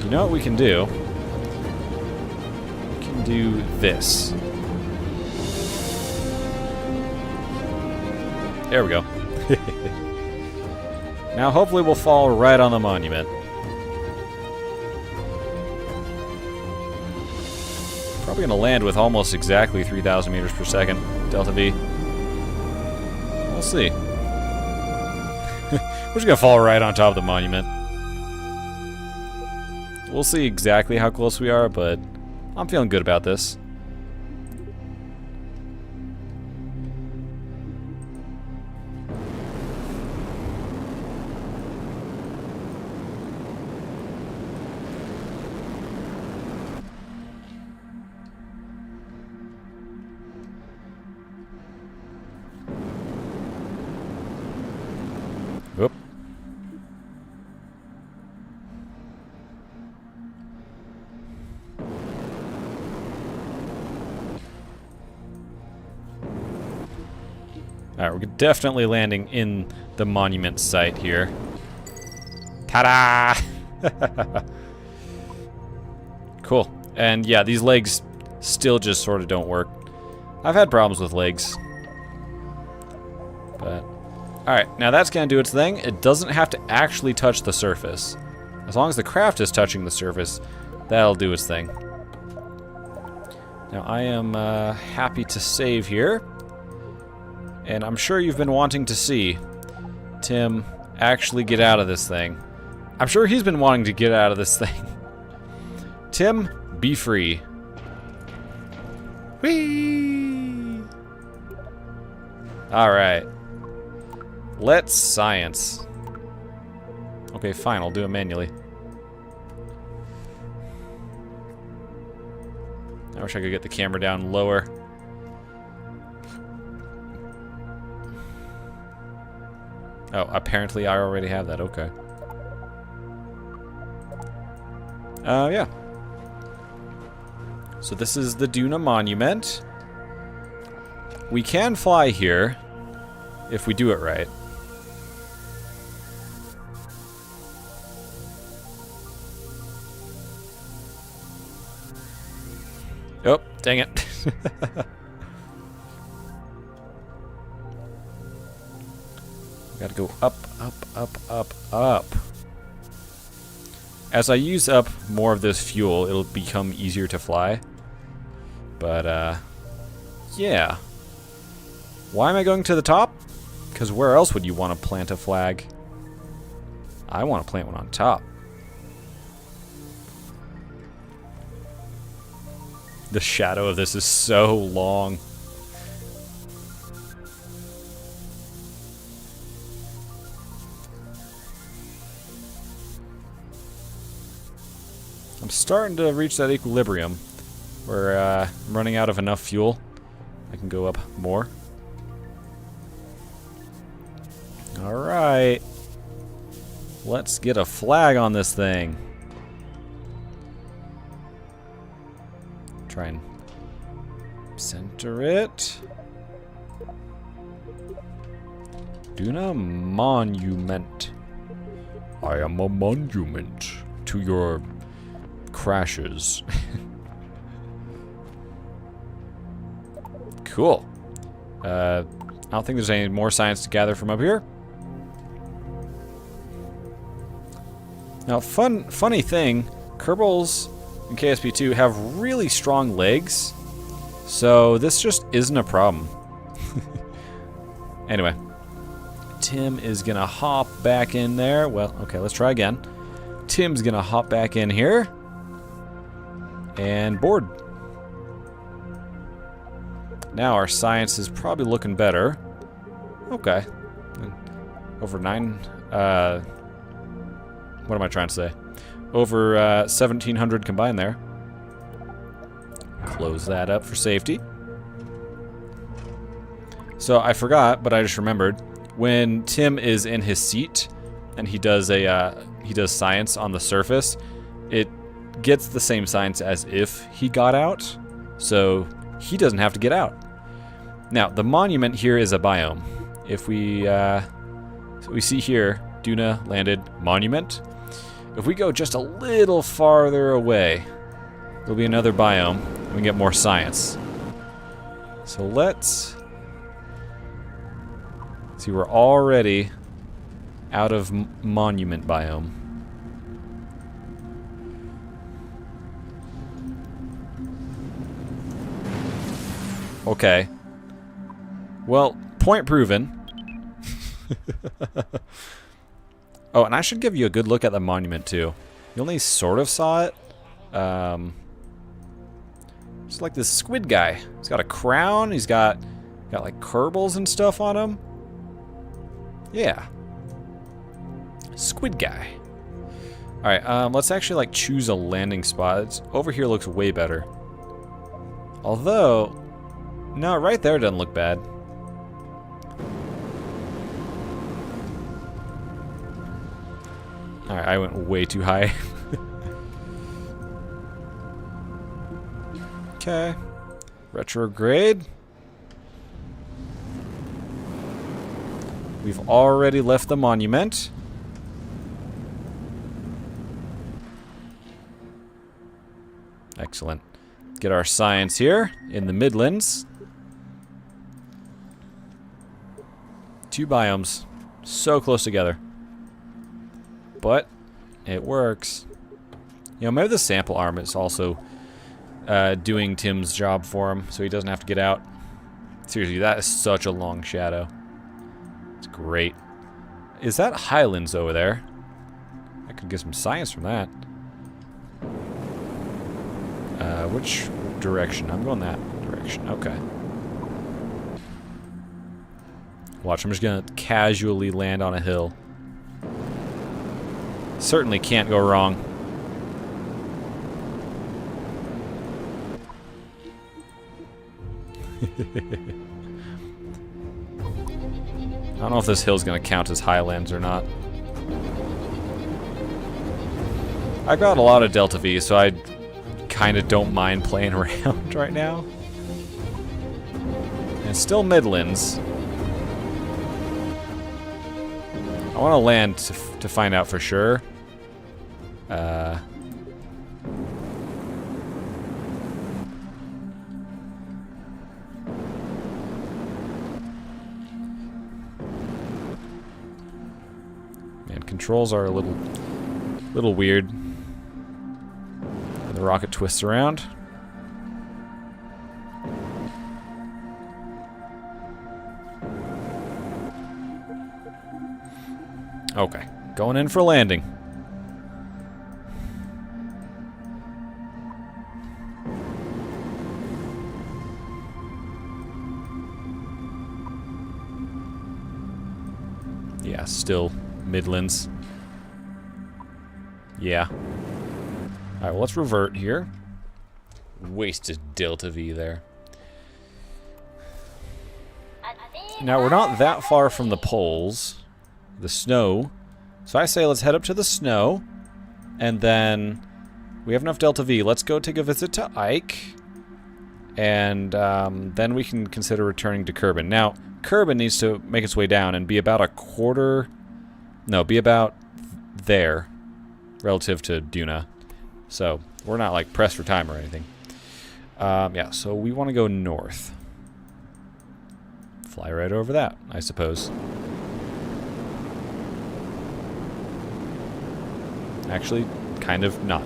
You know what we can do? We can do this. There we go. Now hopefully we'll fall right on the monument. Probably gonna land with almost exactly 3,000 meters per second, Delta V. We'll see. We're just gonna fall right on top of the monument. We'll see exactly how close we are, but I'm feeling good about this. Alright, we're definitely landing in the monument site here. Ta-da! Cool. And yeah, these legs still just sort of don't work. I've had problems with legs. But, alright, now that's going to do its thing. It doesn't have to actually touch the surface. As long as the craft is touching the surface, that'll do its thing. Now, I am happy to save here. And I'm sure you've been wanting to see Tim actually get out of this thing. I'm sure he's been wanting to get out of this thing. Tim, be free. Whee! Alright. Let's science. Okay, fine, I'll do it manually. I wish I could get the camera down lower. Oh, apparently I already have that, okay. Yeah. So this is the Duna Monument. We can fly here, if we do it right. Oh, dang it. Gotta go up, up, up, up, up. As I use up more of this fuel, it'll become easier to fly. But, yeah. Why am I going to the top? Because where else would you want to plant a flag? I want to plant one on top. The shadow of this is so long. I'm starting to reach that equilibrium where I'm running out of enough fuel. I can go up more. Alright. Let's get a flag on this thing. Try and center it. Duna Monument. I am a monument to your crashes. Cool. I don't think there's any more science to gather from up here. Now, funny thing, Kerbals in KSP2 have really strong legs, so this just isn't a problem. Anyway, Tim is gonna hop back in there. Well, okay, let's try again. Tim's gonna hop back in here and board. Now our science is probably looking better. Okay. Over 9, what am I trying to say? Over 1,700 combined there. Close that up for safety. So I forgot, but I just remembered. When Tim is in his seat and he does science on the surface, it gets the same science as if he got out, so he doesn't have to get out. Now, the monument here is a biome. If we, so we see here, Duna landed monument. If we go just a little farther away, there'll be another biome, and we can get more science. So let's see, we're already out of monument biome. Okay. Well, point proven. Oh, and I should give you a good look at the monument too. You only sort of saw it. It's like this squid guy. He's got a crown. He's got like Kerbals and stuff on him. Yeah. Squid guy. All right. Let's actually like choose a landing spot. Over here looks way better. Although, no, right there doesn't look bad. Alright, I went way too high. Okay. Retrograde. We've already left the monument. Excellent. Get our science here in the Midlands. 2 biomes. So close together. But it works. You know, maybe the sample arm is also doing Tim's job for him, so he doesn't have to get out. Seriously, that is such a long shadow. It's great. Is that Highlands over there? I could get some science from that. Which direction? I'm going that direction. Okay. Watch, I'm just gonna casually land on a hill. Certainly can't go wrong. I don't know if this hill's gonna count as Highlands or not. I've got a lot of Delta V, so I kind of don't mind playing around right now. And it's still Midlands. I want to land to find out for sure. Man, controls are a little weird. The rocket twists around. Okay, going in for landing. Yeah, still Midlands. Yeah. Alright, well, let's revert here. Wasted Delta V there. Now, we're not that far from the poles. The snow. So I say let's head up to the snow. And then we have enough Delta V. Let's go take a visit to Ike. And then we can consider returning to Kerbin. Now, Kerbin needs to make its way down and be about a quarter... No, be about there. Relative to Duna. So, we're not, like, pressed for time or anything. Yeah, so we want to go north. Fly right over that, I suppose. Actually, kind of not.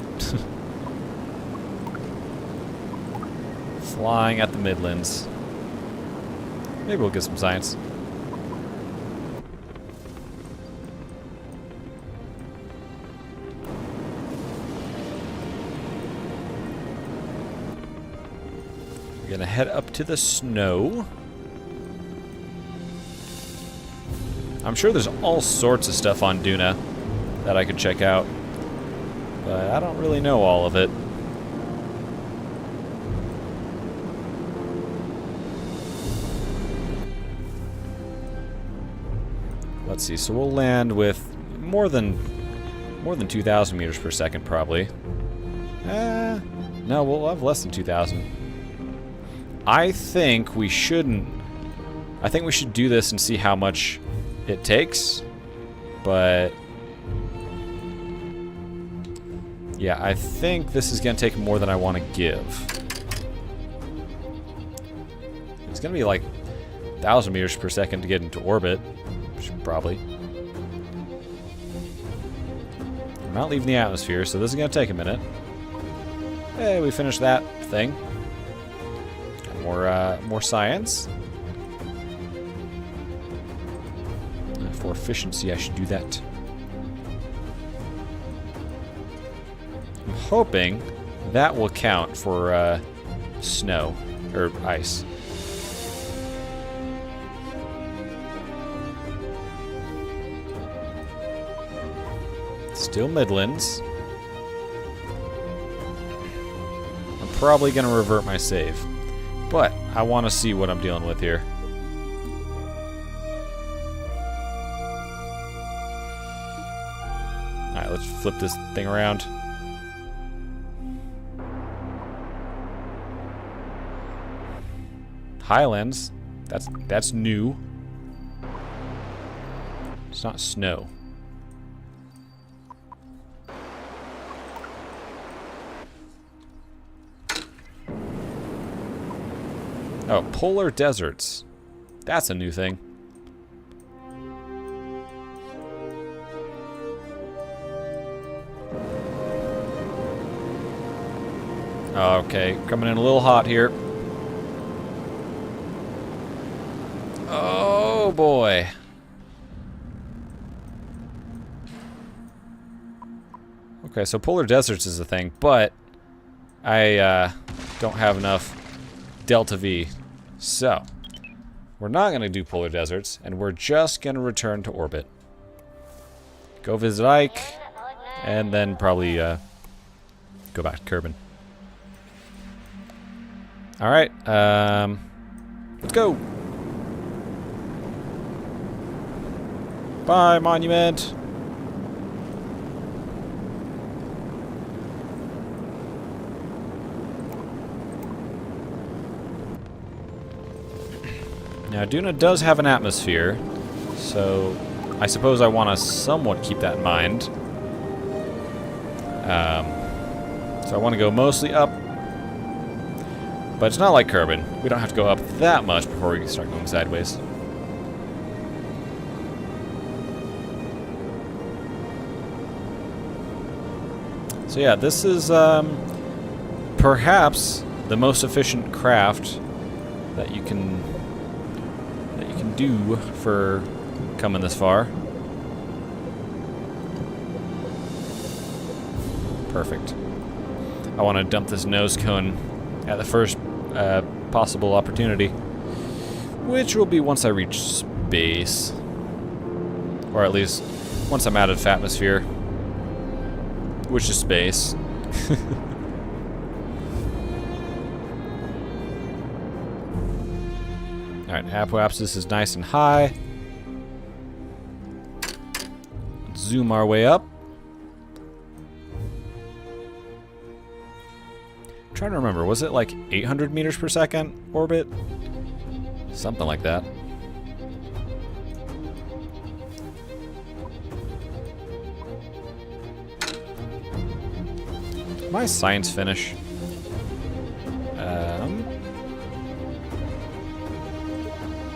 Flying at the Midlands. Maybe we'll get some science. We're gonna head up to the snow. I'm sure there's all sorts of stuff on Duna that I could check out, but I don't really know all of it. Let's see, so we'll land with more than 2,000 meters per second, probably. No, we'll have less than 2,000. I think we shouldn't... I think we should do this and see how much it takes, but... Yeah, I think this is going to take more than I want to give. It's going to be like 1,000 meters per second to get into orbit. Probably. I'm not leaving the atmosphere, so this is going to take a minute. Hey, we finished that thing. More science. For efficiency, I should do that. I'm hoping that will count for snow or ice. Still Midlands. I'm probably going to revert my save, but I want to see what I'm dealing with here. Alright, let's flip this thing around. Highlands. That's new. It's not snow. Oh, polar deserts. That's a new thing. Okay, coming in a little hot here. Oh boy. Okay, so polar deserts is a thing, but I don't have enough delta V. So, we're not going to do polar deserts, and we're just going to return to orbit. Go visit Ike, and then probably go back to Kerbin. Alright, let's go! Bye, Monument! Now, Duna does have an atmosphere, so I suppose I want to somewhat keep that in mind. So I want to go mostly up, but it's not like Kerbin. We don't have to go up that much before we start going sideways. So yeah, this is perhaps the most efficient craft that you can do for coming this far. Perfect. I want to dump this nose cone at the first possible opportunity, which will be once I reach space, or at least once I'm out of atmosphere, which is space. Alright, apoapsis is nice and high. Let's zoom our way up. I'm trying to remember, was it like 800 meters per second orbit? Something like that. My science finish.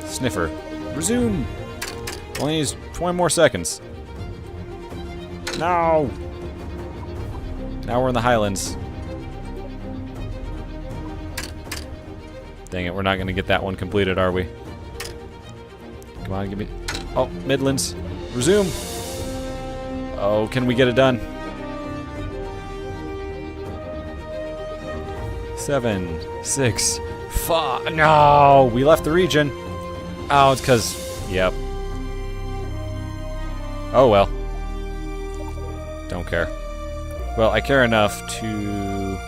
Sniffer. Resume! Only needs 20 more seconds. No! Now we're in the Highlands. Dang it, we're not going to get that one completed, are we? Come on, give me... Oh, Midlands. Resume! Oh, can we get it done? 7, 6, 5... No! We left the region. Oh, it's because... Yep. Oh, well. Don't care. Well, I care enough to...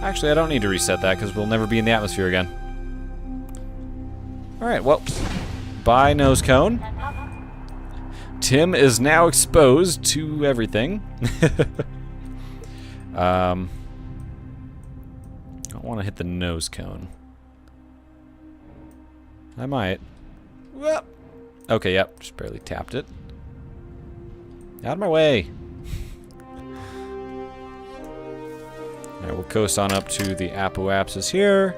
Actually, I don't need to reset that because we'll never be in the atmosphere again. Alright, well. Bye, nose cone. Tim is now exposed to everything. I don't want to hit the nose cone. I might. Whoop. Okay, yep, just barely tapped it. Out of my way. Alright, we'll coast on up to the apoapsis here.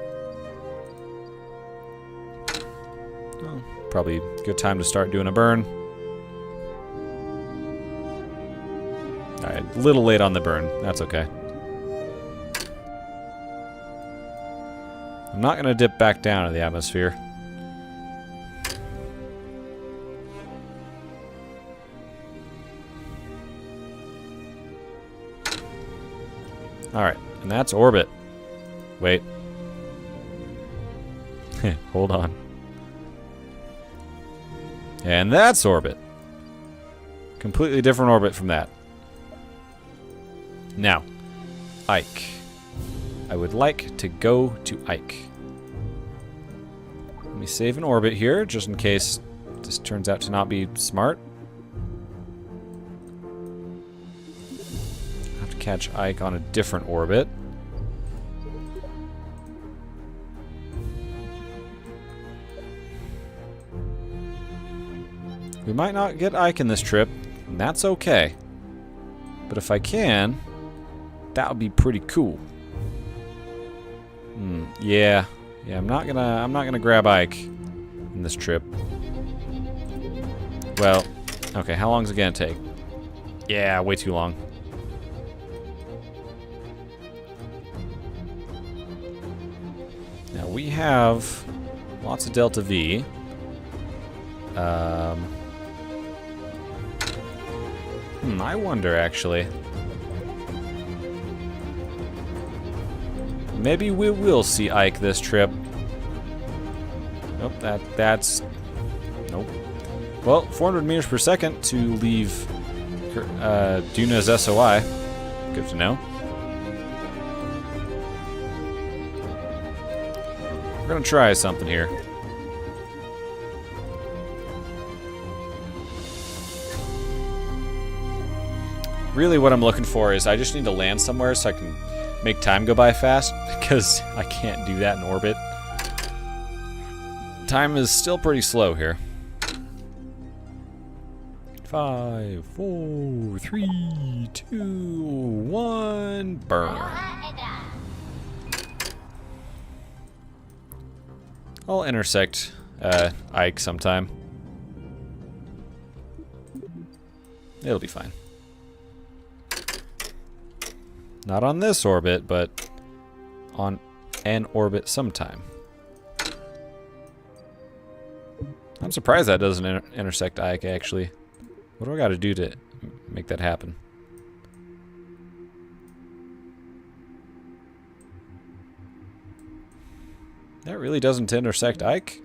Oh, probably a good time to start doing a burn. Alright, a little late on the burn. That's okay. I'm not going to dip back down in the atmosphere. Alright, and that's orbit. Wait. Hold on. And that's orbit. Completely different orbit from that. Now, Ike. I would like to go to Ike. Let me save an orbit here, just in case this turns out to not be smart. Have to catch Ike on a different orbit. We might not get Ike in this trip, and that's okay. But if I can, that would be pretty cool. Yeah, I'm not gonna grab Ike in this trip. Well, okay, how long is it gonna take? Yeah, way too long. Now we have lots of Delta V. I wonder actually. Maybe we will see Ike this trip. Nope, that's... Nope. Well, 400 meters per second to leave Duna's SOI. Good to know. We're gonna try something here. Really what I'm looking for is I just need to land somewhere so I can make time go by fast, because I can't do that in orbit. Time is still pretty slow here. 5, 4, 3, 2, 1, burn. I'll intersect Ike sometime. It'll be fine. Not on this orbit, but on an orbit sometime. I'm surprised that doesn't intersect Ike, actually. What do I gotta do to make that happen? That really doesn't intersect Ike?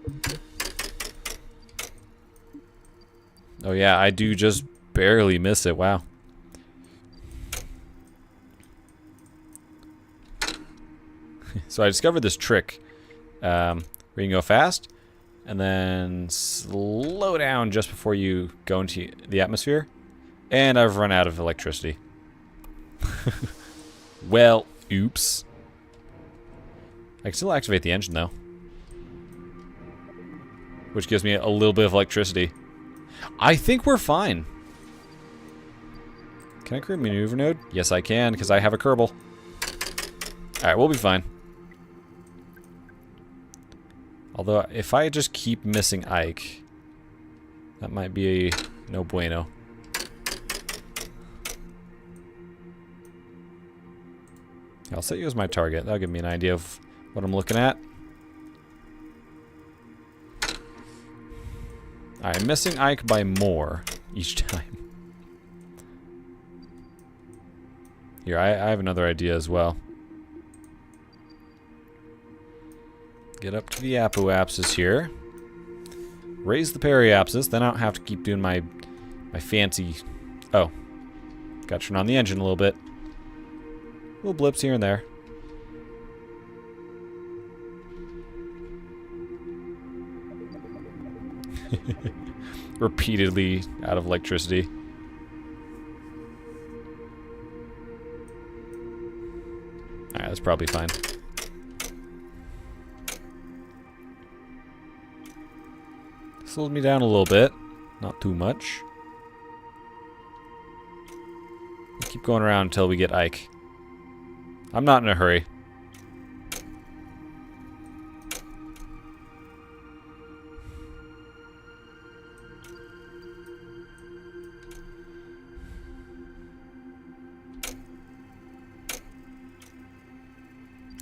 Oh yeah, I do just barely miss it, wow. So I discovered this trick where you can go fast and then slow down just before you go into the atmosphere. And I've run out of electricity. Well, oops. I can still activate the engine though, which gives me a little bit of electricity. I think we're fine. Can I create a maneuver node? Yes, I can, because I have a Kerbal. Alright, we'll be fine. Although, if I just keep missing Ike, that might be a no bueno. I'll set you as my target. That'll give me an idea of what I'm looking at. I'm missing Ike by more each time. Here, I have another idea as well. Get up to the apoapsis here. Raise the periapsis, then I don't have to keep doing my fancy... Oh. Got to turn on the engine a little bit. Little blips here and there. Repeatedly out of electricity. Alright, that's probably fine. Slows me down a little bit. Not too much. We'll keep going around until we get Ike. I'm not in a hurry.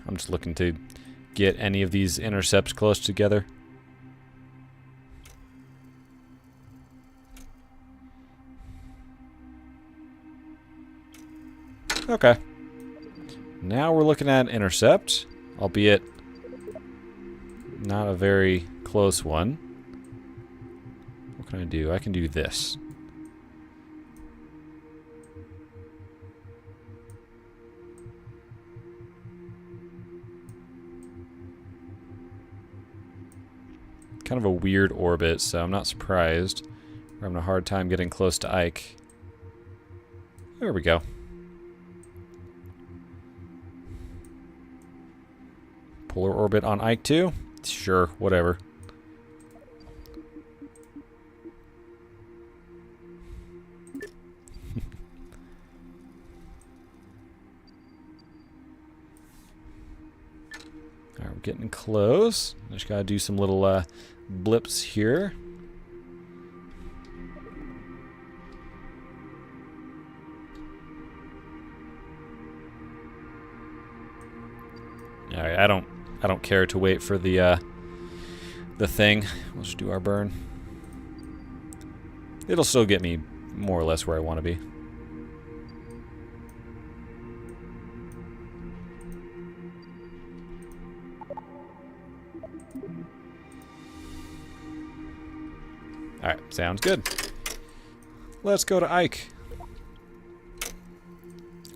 I'm just looking to get any of these intercepts close together. Okay. Now we're looking at an intercept, albeit not a very close one. What can I do? I can do this. Kind of a weird orbit, so I'm not surprised. We're having a hard time getting close to Ike. There we go. Polar orbit on Ike 2? Sure, whatever. Alright, we're getting close. Just gotta do some little blips here. Alright, I don't care to wait for the thing. We'll just do our burn. It'll still get me more or less where I want to be. Alright, sounds good. Let's go to Ike.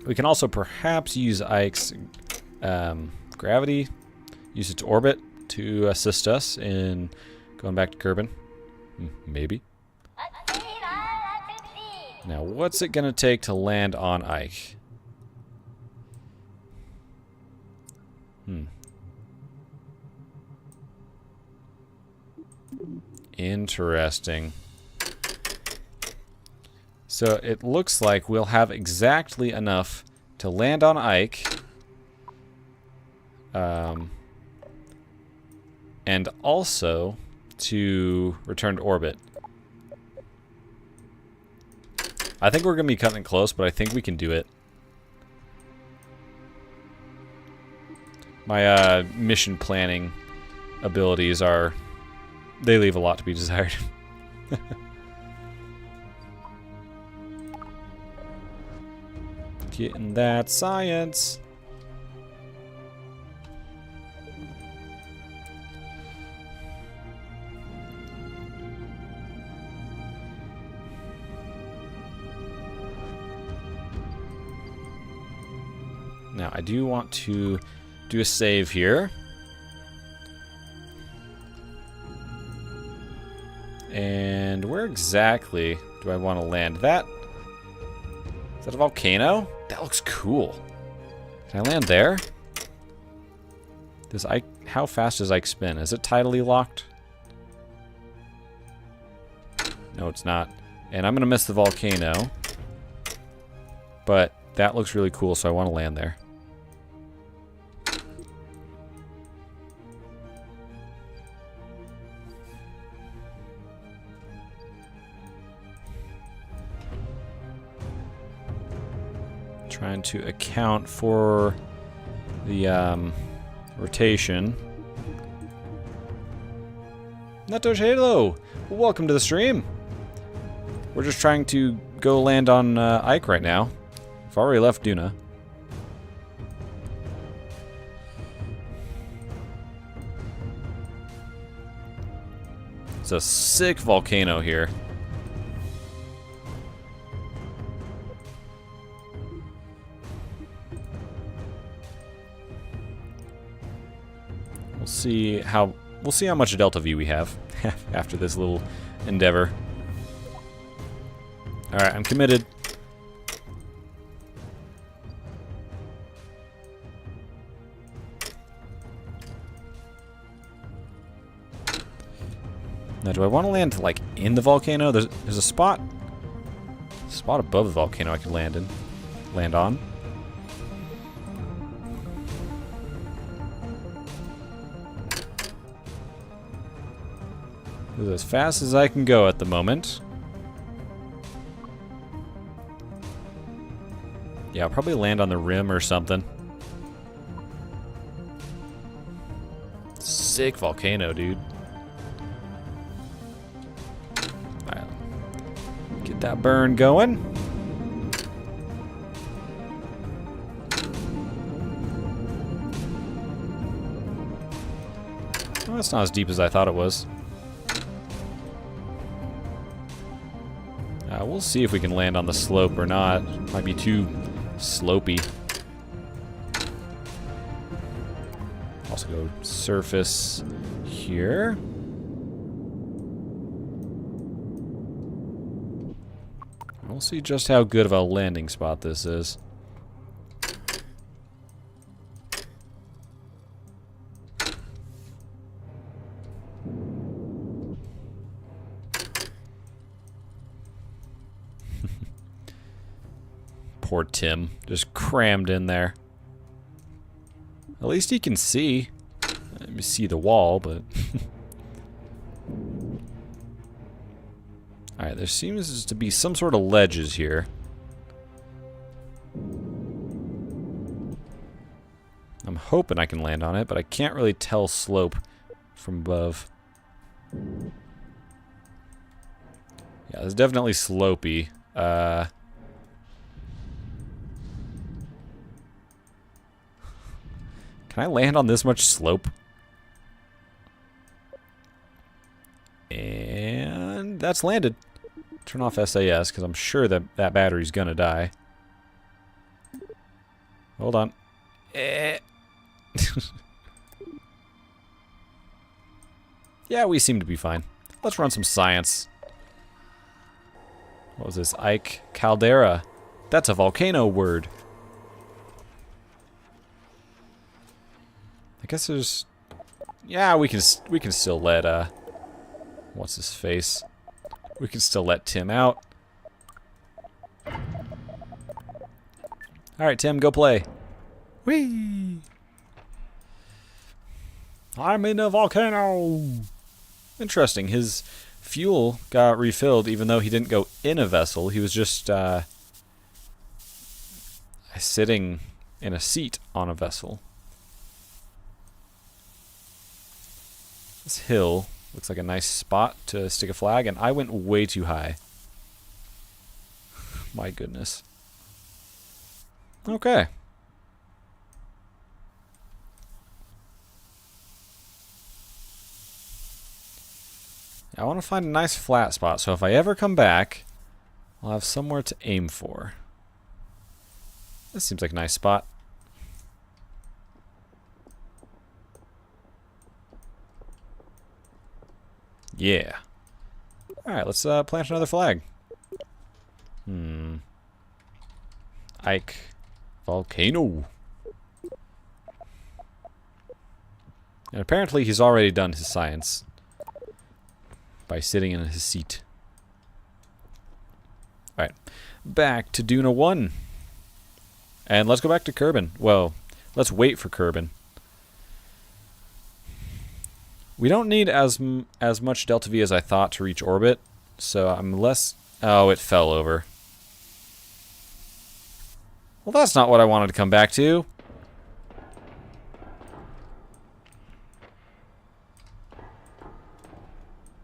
We can also perhaps use Ike's gravity, use its orbit to assist us in going back to Kerbin. Maybe. Now, what's it gonna take to land on Ike? Interesting. So it looks like we'll have exactly enough to land on Ike. And also to return to orbit. I think we're going to be cutting it close, but I think we can do it. My mission planning abilities are... they leave a lot to be desired. Getting that science. Now, I do want to do a save here. And where exactly do I want to land that? Is that a volcano? That looks cool. Can I land there? Does Ike, how fast does Ike spin? Is it tidally locked? No, it's not. And I'm going to miss the volcano. But that looks really cool, so I want to land there. Trying to account for the rotation. Natosh, hello! Welcome to the stream. We're just trying to go land on Ike right now. I've already left Duna. It's a sick volcano here. We'll see how much Delta V we have after this little endeavor. Alright, I'm committed. Now, do I want to land like in the volcano? There's a spot above the volcano I can land on. This is as fast as I can go at the moment. Yeah, I'll probably land on the rim or something. Sick volcano, dude. Alright. Get that burn going. Well, that's not as deep as I thought it was. We'll see if we can land on the slope or not. Might be too slopey. Also go surface here. We'll see just how good of a landing spot this is. Poor Tim, just crammed in there. At least he can see. Let me see the wall, but... Alright, there seems to be some sort of ledges here. I'm hoping I can land on it, but I can't really tell slope from above. Yeah, it's definitely slopey. Can I land on this much slope? And that's landed. Turn off SAS, because I'm sure that that battery's gonna die. Hold on. Yeah, we seem to be fine. Let's run some science. What was this? Ike Caldera. That's a volcano word. I guess there's... Yeah, we can still let, what's his face? We can still let Tim out. Alright, Tim, go play. Whee! I'm in a volcano! Interesting, his fuel got refilled even though he didn't go in a vessel. He was just, sitting in a seat on a vessel. This hill looks like a nice spot to stick a flag, and I went way too high. My goodness. Okay. I want to find a nice flat spot, so if I ever come back, I'll have somewhere to aim for. This seems like a nice spot. Yeah. Alright, let's plant another flag. Ike. Volcano. And apparently he's already done his science by sitting in his seat. Alright. Back to Duna 1. And let's go back to Kerbin. Well, let's wait for Kerbin. We don't need as much delta V as I thought to reach orbit, so I'm less... Oh, it fell over. Well, that's not what I wanted to come back to.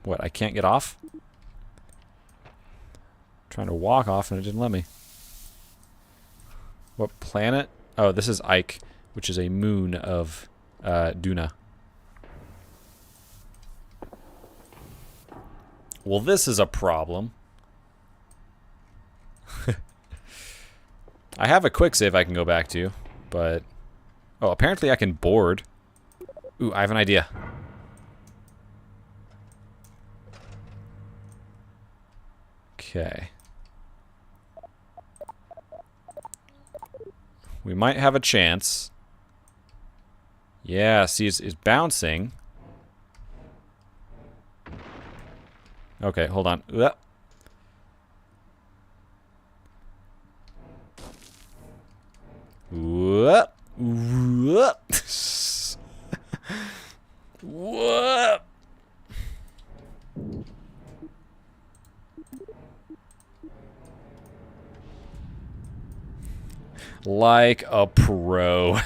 What, I can't get off? Trying to walk off and it didn't let me. What planet? Oh, this is Ike, which is a moon of Duna. Well, this is a problem. I have a quick save I can go back to, but... Oh, apparently I can board. Ooh, I have an idea. Okay. We might have a chance. Yeah, see, it's bouncing. Okay, hold on. Whoop. Whoop. Whoop. Like a pro.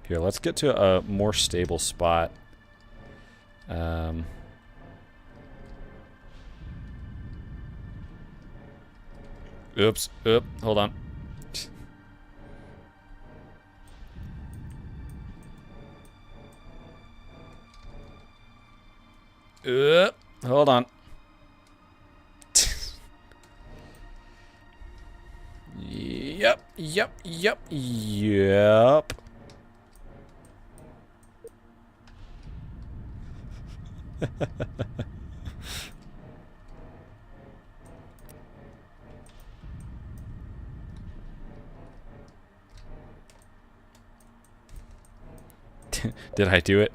Here, let's get to a more stable spot. Oops. Oop. Hold on. Hold on. Yep. Did I do it?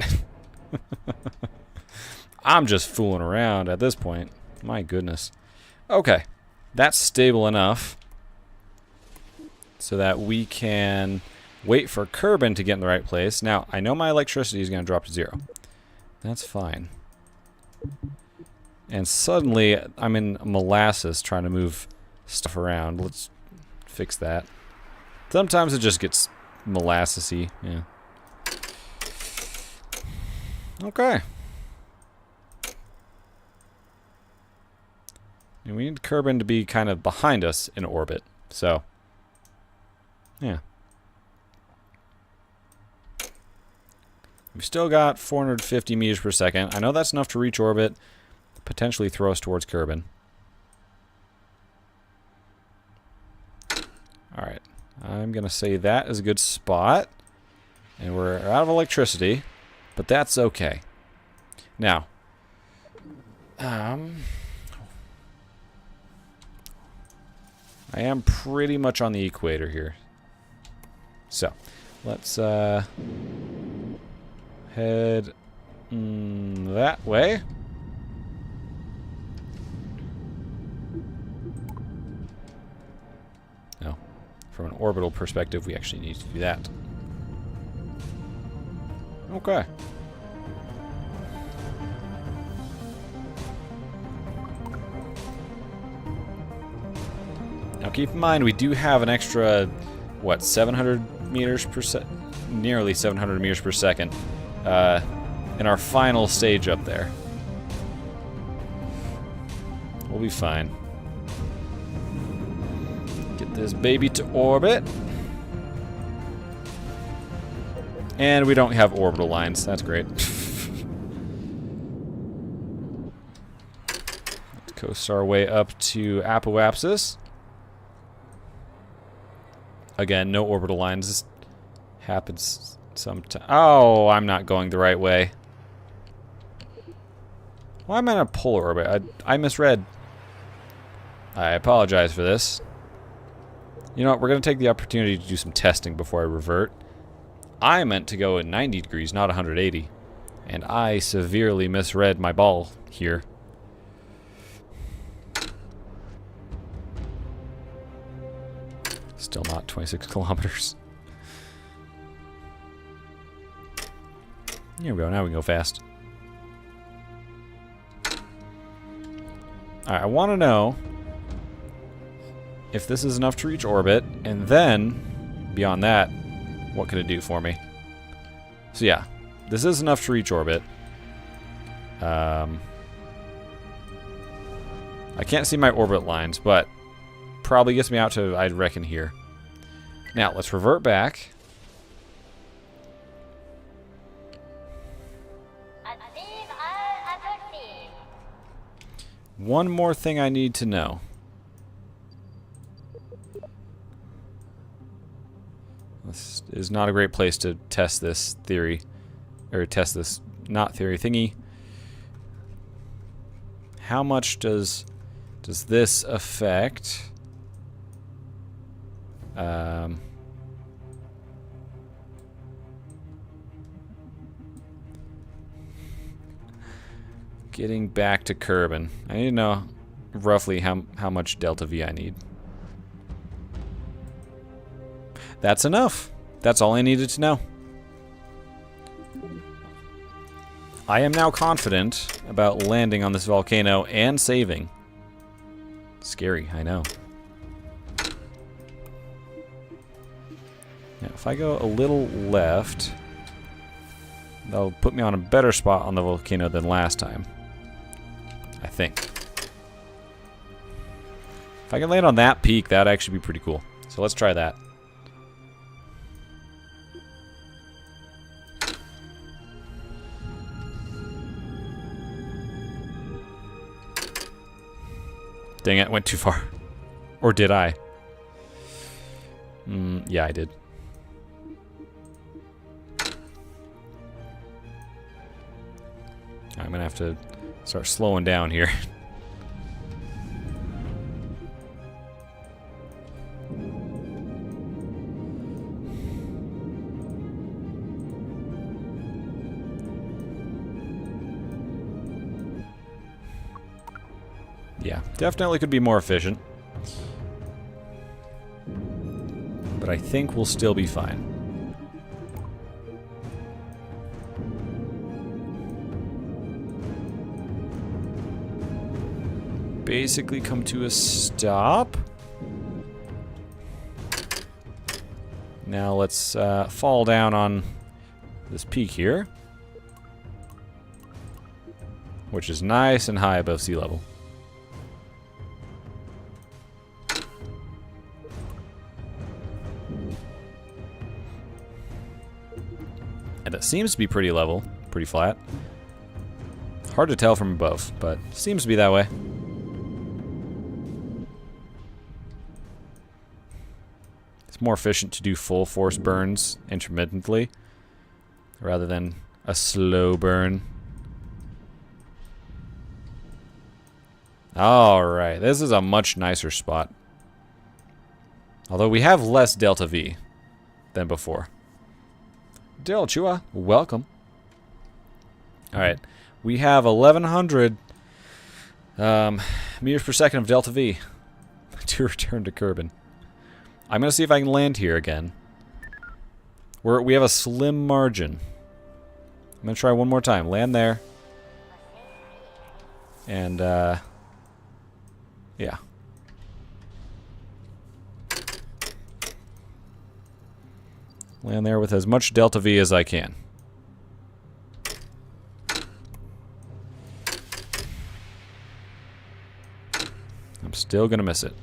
I'm just fooling around at this point. My goodness. Okay. That's stable enough so that we can wait for Kerbin to get in the right place. Now, I know my electricity is going to drop to 0. That's fine. And suddenly, I'm in molasses trying to move stuff around. Let's fix that. Sometimes it just gets molassesy. Yeah. Okay. And we need Kerbin to be kind of behind us in orbit. So, yeah. We've still got 450 meters per second. I know that's enough to reach orbit, potentially throw us towards Kerbin. Alright. I'm going to say that is a good spot. And we're out of electricity, but that's okay. Now, I am pretty much on the equator here. So, let's head that way. No. From an orbital perspective, we actually need to do that. Okay. Now keep in mind, we do have an extra, what, 700 meters per second? Nearly 700 meters per second in our final stage up there. We'll be fine. Get this baby to orbit. And we don't have orbital lines. That's great. Let's coast our way up to Apoapsis. Again, no orbital lines. This happens sometime. Oh, I'm not going the right way. Why am I in a polar orbit? I misread. I apologize for this. You know what? We're going to take the opportunity to do some testing before I revert. I meant to go at 90 degrees, not 180. And I severely misread my ball here. Still not 26 kilometers. Here we go. Now we can go fast. Alright, I want to know if this is enough to reach orbit, and then, beyond that, what can it do for me? So yeah, this is enough to reach orbit. I can't see my orbit lines, but probably gets me out to, I'd reckon, here. Now, let's revert back. One more thing I need to know. This is not a great place to test this theory, or test this not theory thingy. How much does this affect? Getting back to Kerbin. I need to know roughly how much delta V I need. That's enough. That's all I needed to know. I am now confident about landing on this volcano and saving. Scary, I know. Now, if I go a little left, that'll put me on a better spot on the volcano than last time. I think. If I can land on that peak, that'd actually be pretty cool. So let's try that. Dang it, went too far. Or did I? Yeah, I did. I'm gonna have to start slowing down here. Yeah, definitely could be more efficient. But I think we'll still be fine. Basically come to a stop. Now let's fall down on this peak here, which is nice and high above sea level. And it seems to be pretty level, pretty flat. Hard to tell from above, but seems to be that way. It's more efficient to do full force burns intermittently rather than a slow burn. Alright, this is a much nicer spot. Although we have less Delta V than before. Del Chua, welcome. Alright, we have 1100 meters per second of Delta V to return to Kerbin. I'm going to see if I can land here again. We have a slim margin. I'm going to try one more time. Land there. And, yeah. Land there with as much Delta V as I can. I'm still going to miss it.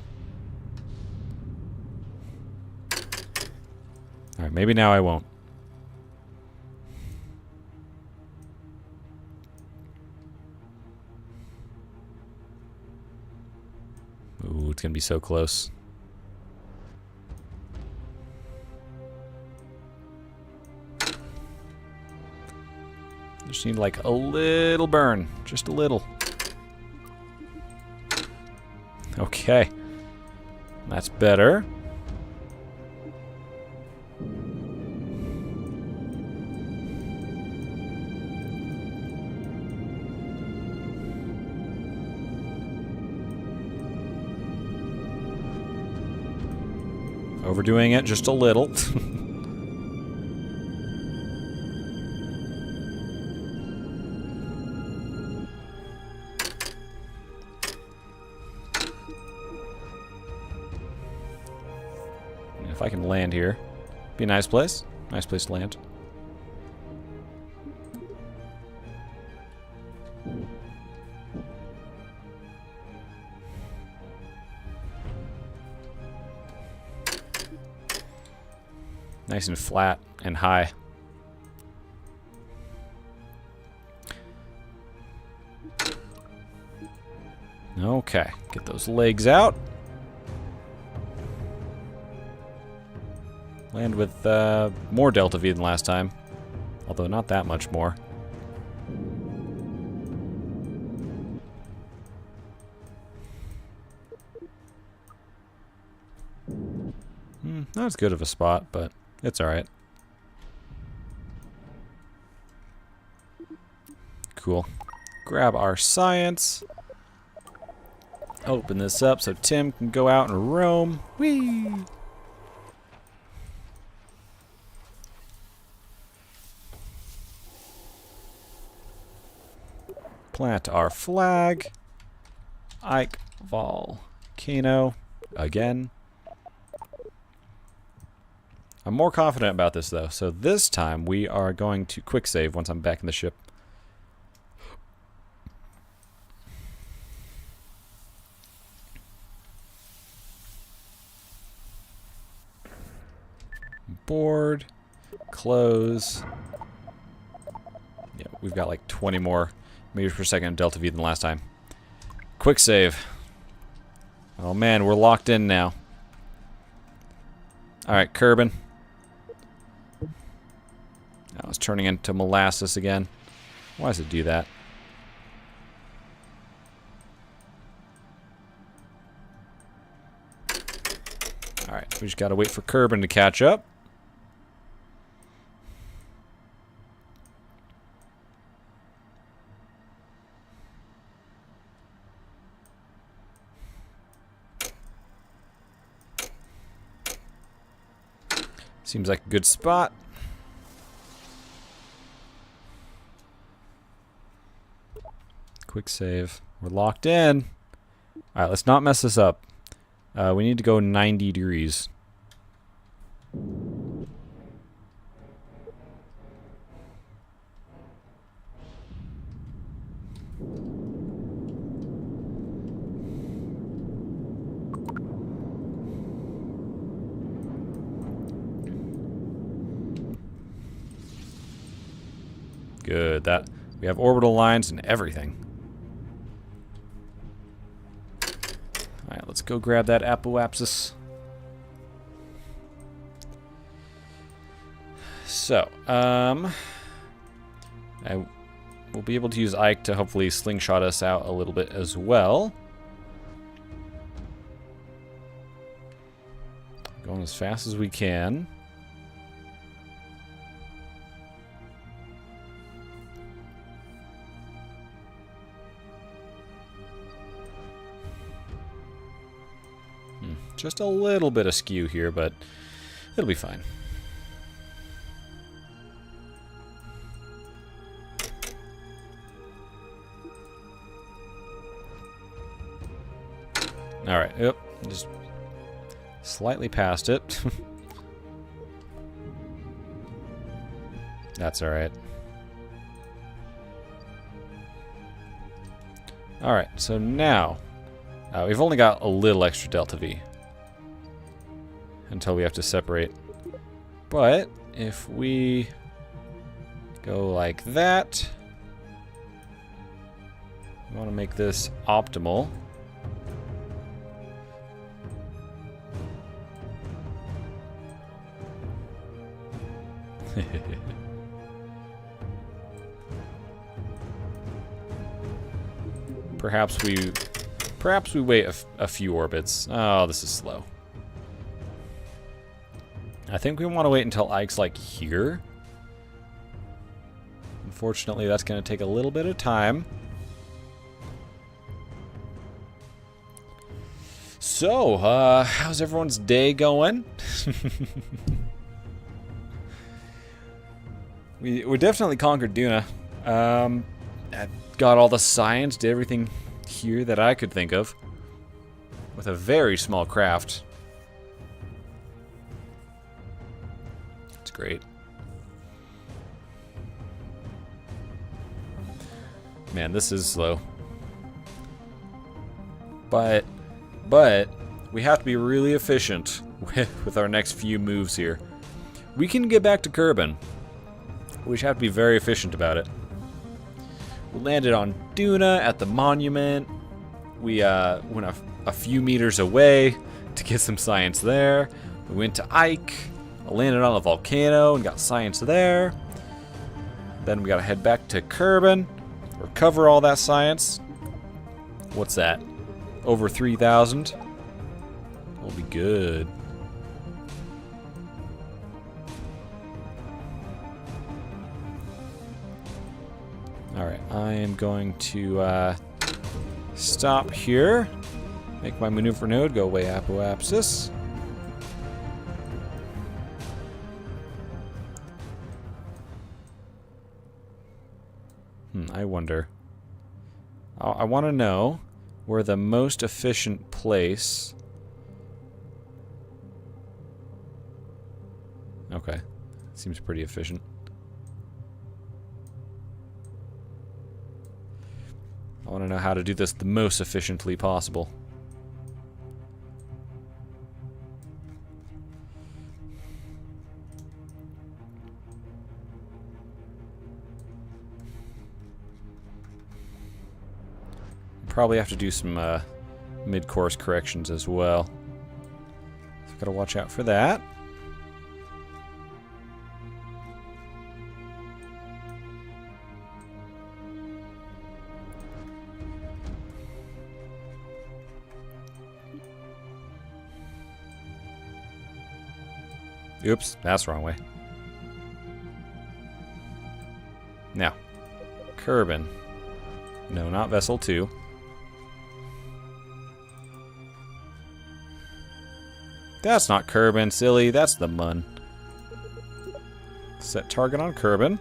Alright, maybe now I won't. Ooh, it's gonna be so close. Just need like a little burn. Just a little. Okay. That's better. Overdoing it just a little. If I can land here, be a nice place. Nice place to land. Nice and flat and high. Okay, get those legs out. Land with more Delta V than last time, although not that much more. Not as good of a spot, but it's alright. Cool. Grab our science. Open this up so Tim can go out and roam. Whee! Plant our flag. Ike Volcano. Again. I'm more confident about this though, so this time we are going to quick save once I'm back in the ship. Board, close. Yeah, we've got like 20 more meters per second Delta V than last time. Quick save. Oh man, we're locked in now. Alright, Kerbin. Now it's turning into molasses again. Why does it do that? Alright, we just gotta wait for Kerbin to catch up. Seems like a good spot. Quick save. We're locked in. Alright, let's not mess this up. We need to go 90 degrees. Good. That we have orbital lines and everything. Alright, let's go grab that apoapsis. So, we'll be able to use Ike to hopefully slingshot us out a little bit as well. Going as fast as we can. Just a little bit askew here, but it'll be fine. Alright, yep, just slightly past it. That's alright. Alright, so now, we've only got a little extra delta V until we have to separate. But if we go like that, we want to make this optimal. Perhaps we wait a few orbits. Oh, this is slow. I think we want to wait until Ike's like here. Unfortunately, that's going to take a little bit of time. So, how's everyone's day going? We definitely conquered Duna. I got all the science, did everything here that I could think of. With a very small craft. It's great. Man, this is slow. But we have to be really efficient with our next few moves here. We can get back to Kerbin. We just have to be very efficient about it. We landed on Duna at the monument. We went a few meters away to get some science there. We went to Ike. I landed on a volcano and got science there. Then we gotta head back to Kerbin, recover all that science. What's that? Over 3,000. We'll be good. Alright, I am going to stop here. Make my maneuver node go away apoapsis. I wonder. I want to know where the most efficient place... Okay. Seems pretty efficient. I want to know how to do this the most efficiently possible. Probably have to do some mid-course corrections as well. So gotta watch out for that. Oops, that's the wrong way. Now, Kerbin. No, not Vessel 2. That's not Kerbin, silly. That's the Mun. Set target on Kerbin.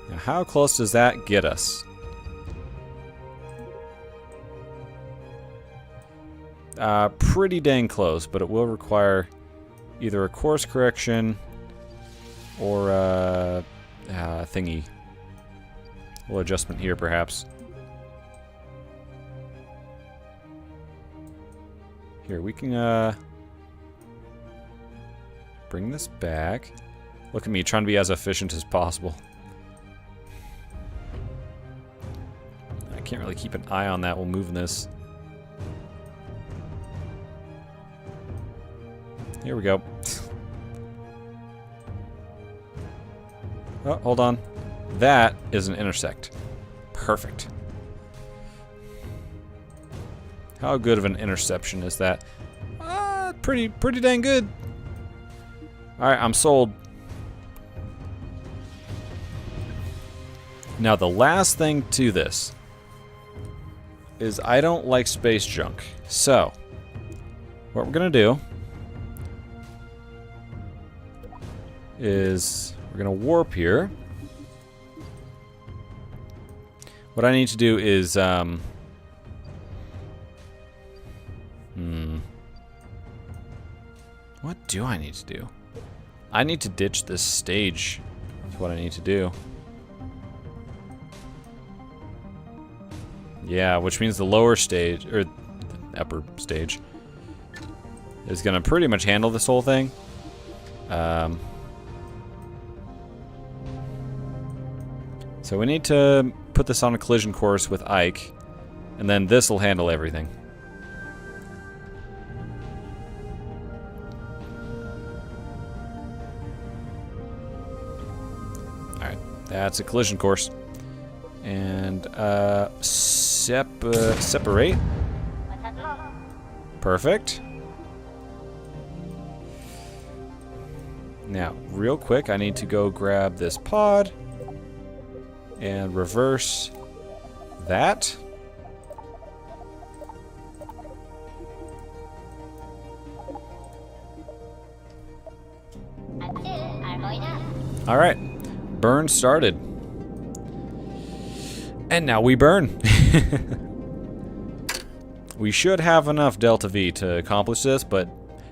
Now, how close does that get us? Pretty dang close, but it will require either a course correction or a thingy. A little adjustment here, perhaps. Here, we can bring this back. Look at me, trying to be as efficient as possible. I can't really keep an eye on that while moving this. Here we go. Oh, hold on. That is an intersect. Perfect. How good of an interception is that? Pretty dang good. Alright, I'm sold. Now, the last thing to this is I don't like space junk. So, what we're gonna do is we're gonna warp here. What I need to do is what do I need to do? I need to ditch this stage. That's what I need to do. Yeah, which means the lower stage, or the upper stage, is gonna pretty much handle this whole thing. So we need to put this on a collision course with Ike, and then this will handle everything. Alright, that's a collision course. And, separate. Perfect. Now, real quick, I need to go grab this pod and reverse that. All right, burn started. And now we burn. We should have enough Delta V to accomplish this, but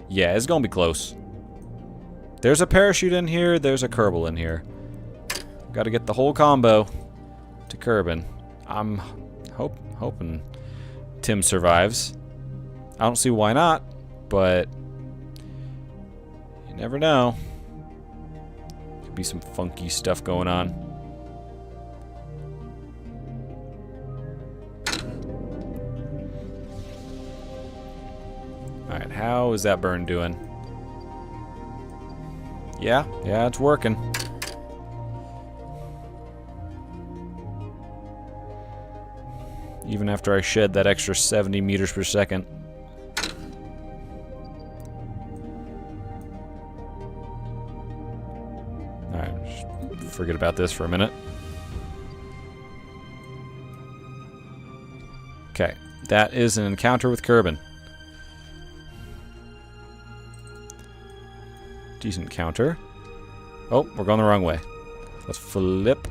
yeah, it's gonna be close. There's a parachute in here, there's a Kerbal in here. Gotta get the whole combo to Kerbin. I'm hoping Tim survives. I don't see why not, but you never know. Could be some funky stuff going on. Alright, how is that burn doing? Yeah, it's working. Even after I shed that extra 70 meters per second. Alright, forget about this for a minute. Okay, that is an encounter with Kerbin. Decent counter. Oh, we're going the wrong way. Let's flip.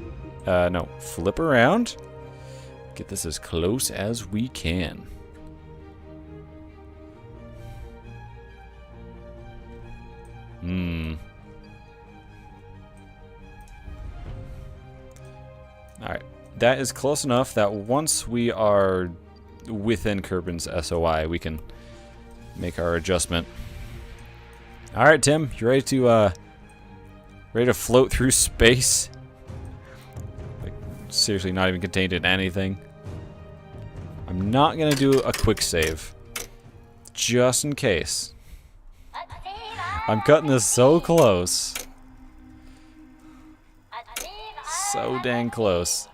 No, flip around. Get this as close as we can. Alright. That is close enough that once we are within Kerbin's SOI, we can make our adjustment. Alright, Tim, you ready to float through space? Like, seriously, not even contained in anything. I'm not gonna do a quick save, just in case. I'm cutting this so close. So dang close.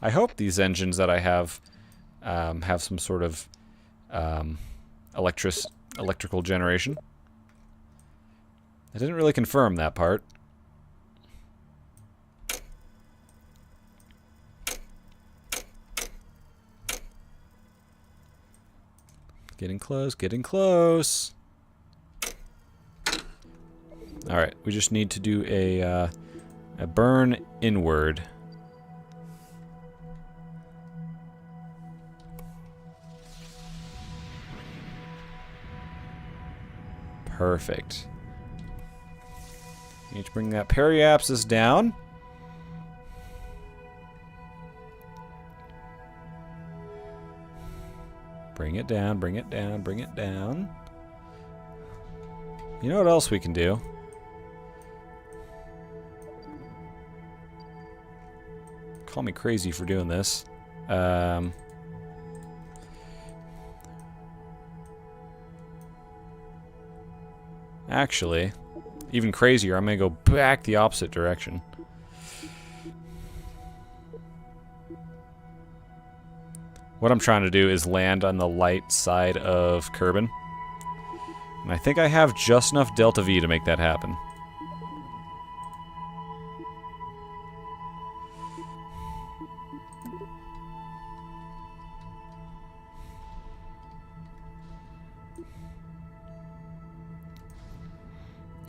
I hope these engines that I have some sort of electrical generation. I didn't really confirm that part. Getting close, getting close. Alright, we just need to do a burn inward. Perfect. Need to bring that periapsis down. Bring it down, bring it down, bring it down. You know what else we can do? Call me crazy for doing this. Actually, even crazier, I'm going to go back the opposite direction. What I'm trying to do is land on the light side of Kerbin. And I think I have just enough Delta V to make that happen.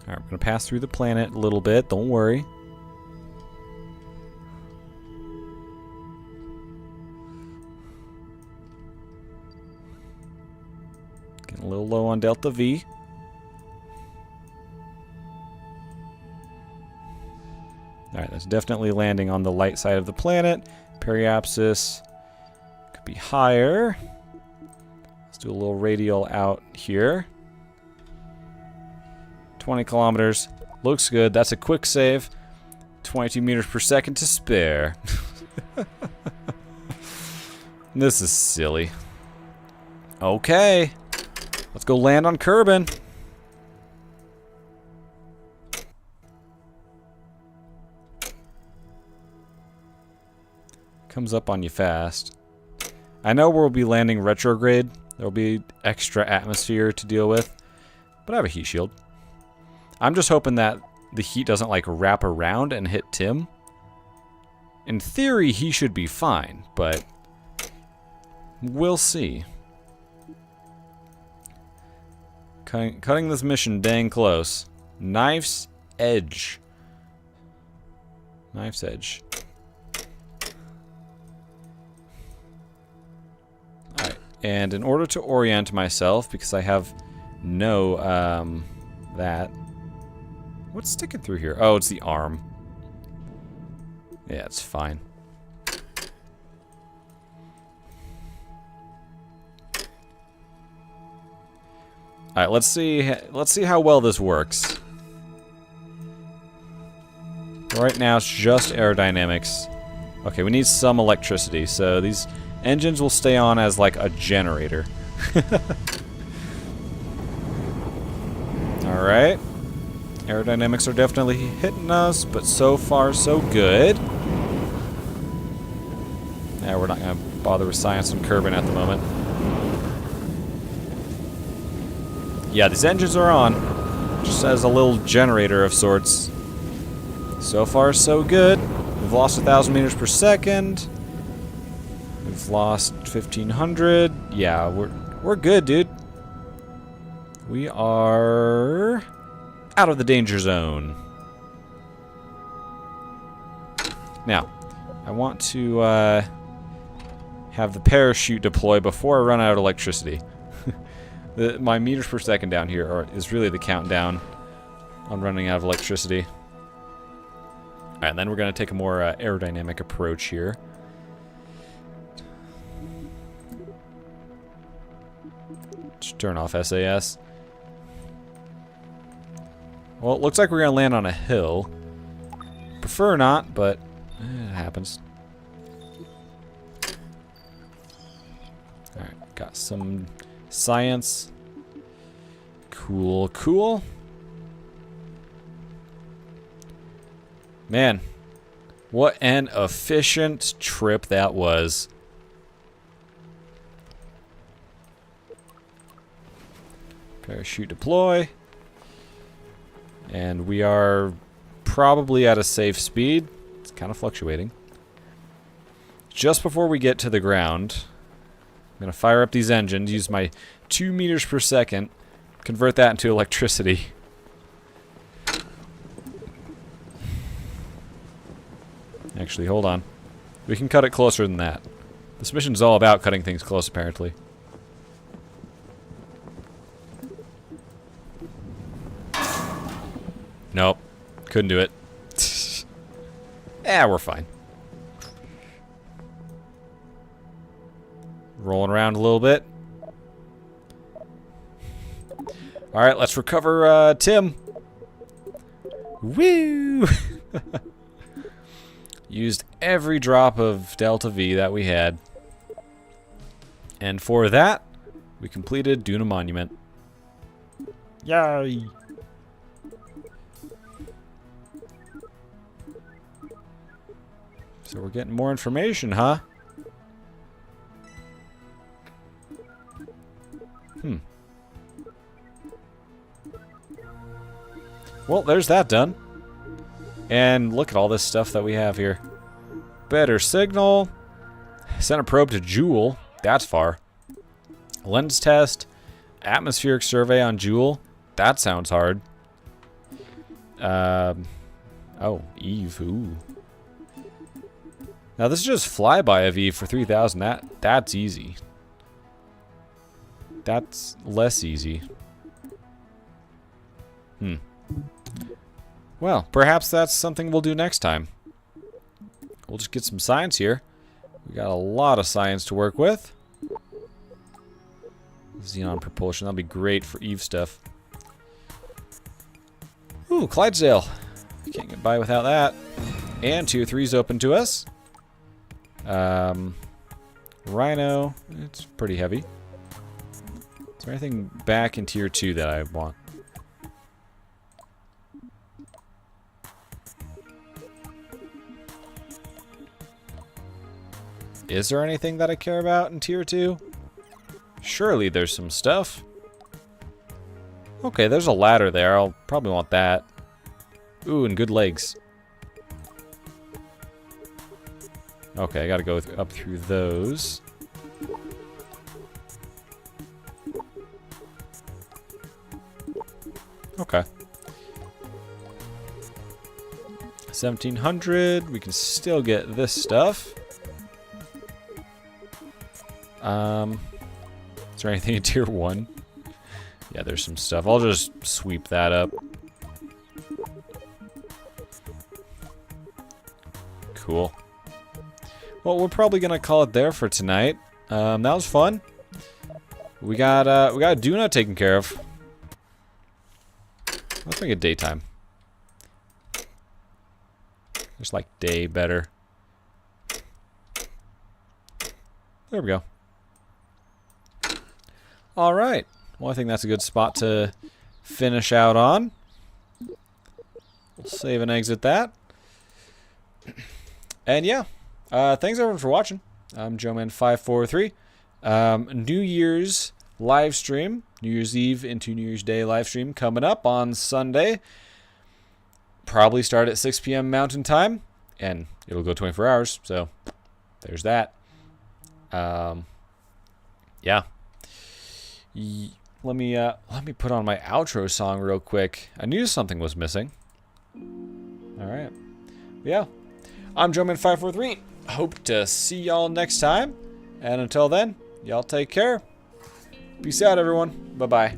Alright, we're going to pass through the planet a little bit, don't worry. Getting a little low on Delta V. Alright, that's definitely landing on the light side of the planet. Periapsis could be higher. Let's do a little radial out here. 20 kilometers. Looks good. That's a quick save. 22 meters per second to spare. This is silly. Okay. Let's go land on Kerbin. Comes up on you fast. I know we'll be landing retrograde. There'll be extra atmosphere to deal with. But I have a heat shield. I'm just hoping that the heat doesn't like wrap around and hit Tim. In theory, he should be fine, but we'll see. Cutting this mission dang close. Knife's edge. Knife's edge. Alright, and in order to orient myself, because I have no, that. What's sticking through here? Oh, it's the arm. Yeah, it's fine. Alright, let's see how well this works. Right now it's just aerodynamics. Okay, we need some electricity, so these engines will stay on as like a generator. Alright. Aerodynamics are definitely hitting us, but so far so good. Yeah, we're not going to bother with science and Kerbin at the moment. Yeah, these engines are on. Just as a little generator of sorts. So far so good. We've lost 1,000 meters per second. We've lost 1,500. Yeah, we're good, dude. We are out of the danger zone. Now, I want to have the parachute deploy before I run out of electricity. My meters per second down here is really the countdown on running out of electricity. Alright, and then we're going to take a more aerodynamic approach here. Just turn off SAS. Well, it looks like we're going to land on a hill. Prefer not, but it happens. Alright, got some science. Cool, cool. Man, what an efficient trip that was. Parachute deploy. And we are probably at a safe speed. It's kind of fluctuating. Just before we get to the ground, I'm going to fire up these engines, use my 2 meters per second, convert that into electricity. Actually, hold on. We can cut it closer than that. This mission's all about cutting things close, apparently. Nope. Couldn't do it. Yeah, we're fine. Rolling around a little bit. Alright, let's recover Tim. Woo! Used every drop of Delta V that we had. And for that, we completed Duna Monument. Yay! So we're getting more information, huh? Well, there's that done. And look at all this stuff that we have here. Better signal. Sent a probe to Jewel. That's far. Lens test. Atmospheric survey on Jewel. That sounds hard. Oh, Eve. Ooh. Now this is just flyby of Eve for 3,000. That's easy. That's less easy. Well, perhaps that's something we'll do next time. We'll just get some science here. We got a lot of science to work with. Xenon propulsion, that'll be great for Eve stuff. Ooh, Clydesdale. Can't get by without that. And Tier 3's open to us. Rhino, it's pretty heavy. Is there anything back in Tier 2 that I want? Is there anything that I care about in Tier 2? Surely there's some stuff. Okay, there's a ladder there. I'll probably want that. Ooh, and good legs. Okay, I gotta go up through those. Okay. 1700. We can still get this stuff. Is there anything in Tier 1? Yeah, there's some stuff. I'll just sweep that up. Cool. Well, we're probably gonna call it there for tonight. That was fun. We got Duna taken care of. Let's make it daytime. Just like day better. There we go. All right. Well, I think that's a good spot to finish out on. We'll save and exit that. And yeah, thanks everyone for watching. I'm JoeMan543. New Year's live stream, New Year's Eve into New Year's Day live stream coming up on Sunday. Probably start at 6 p.m. Mountain Time, and it'll go 24 hours. So there's that. Yeah. Let me put on my outro song real quick. I knew something was missing. All right. Yeah. I'm JoeMan543. Hope to see y'all next time. And until then, y'all take care. Peace out, everyone. Bye-bye.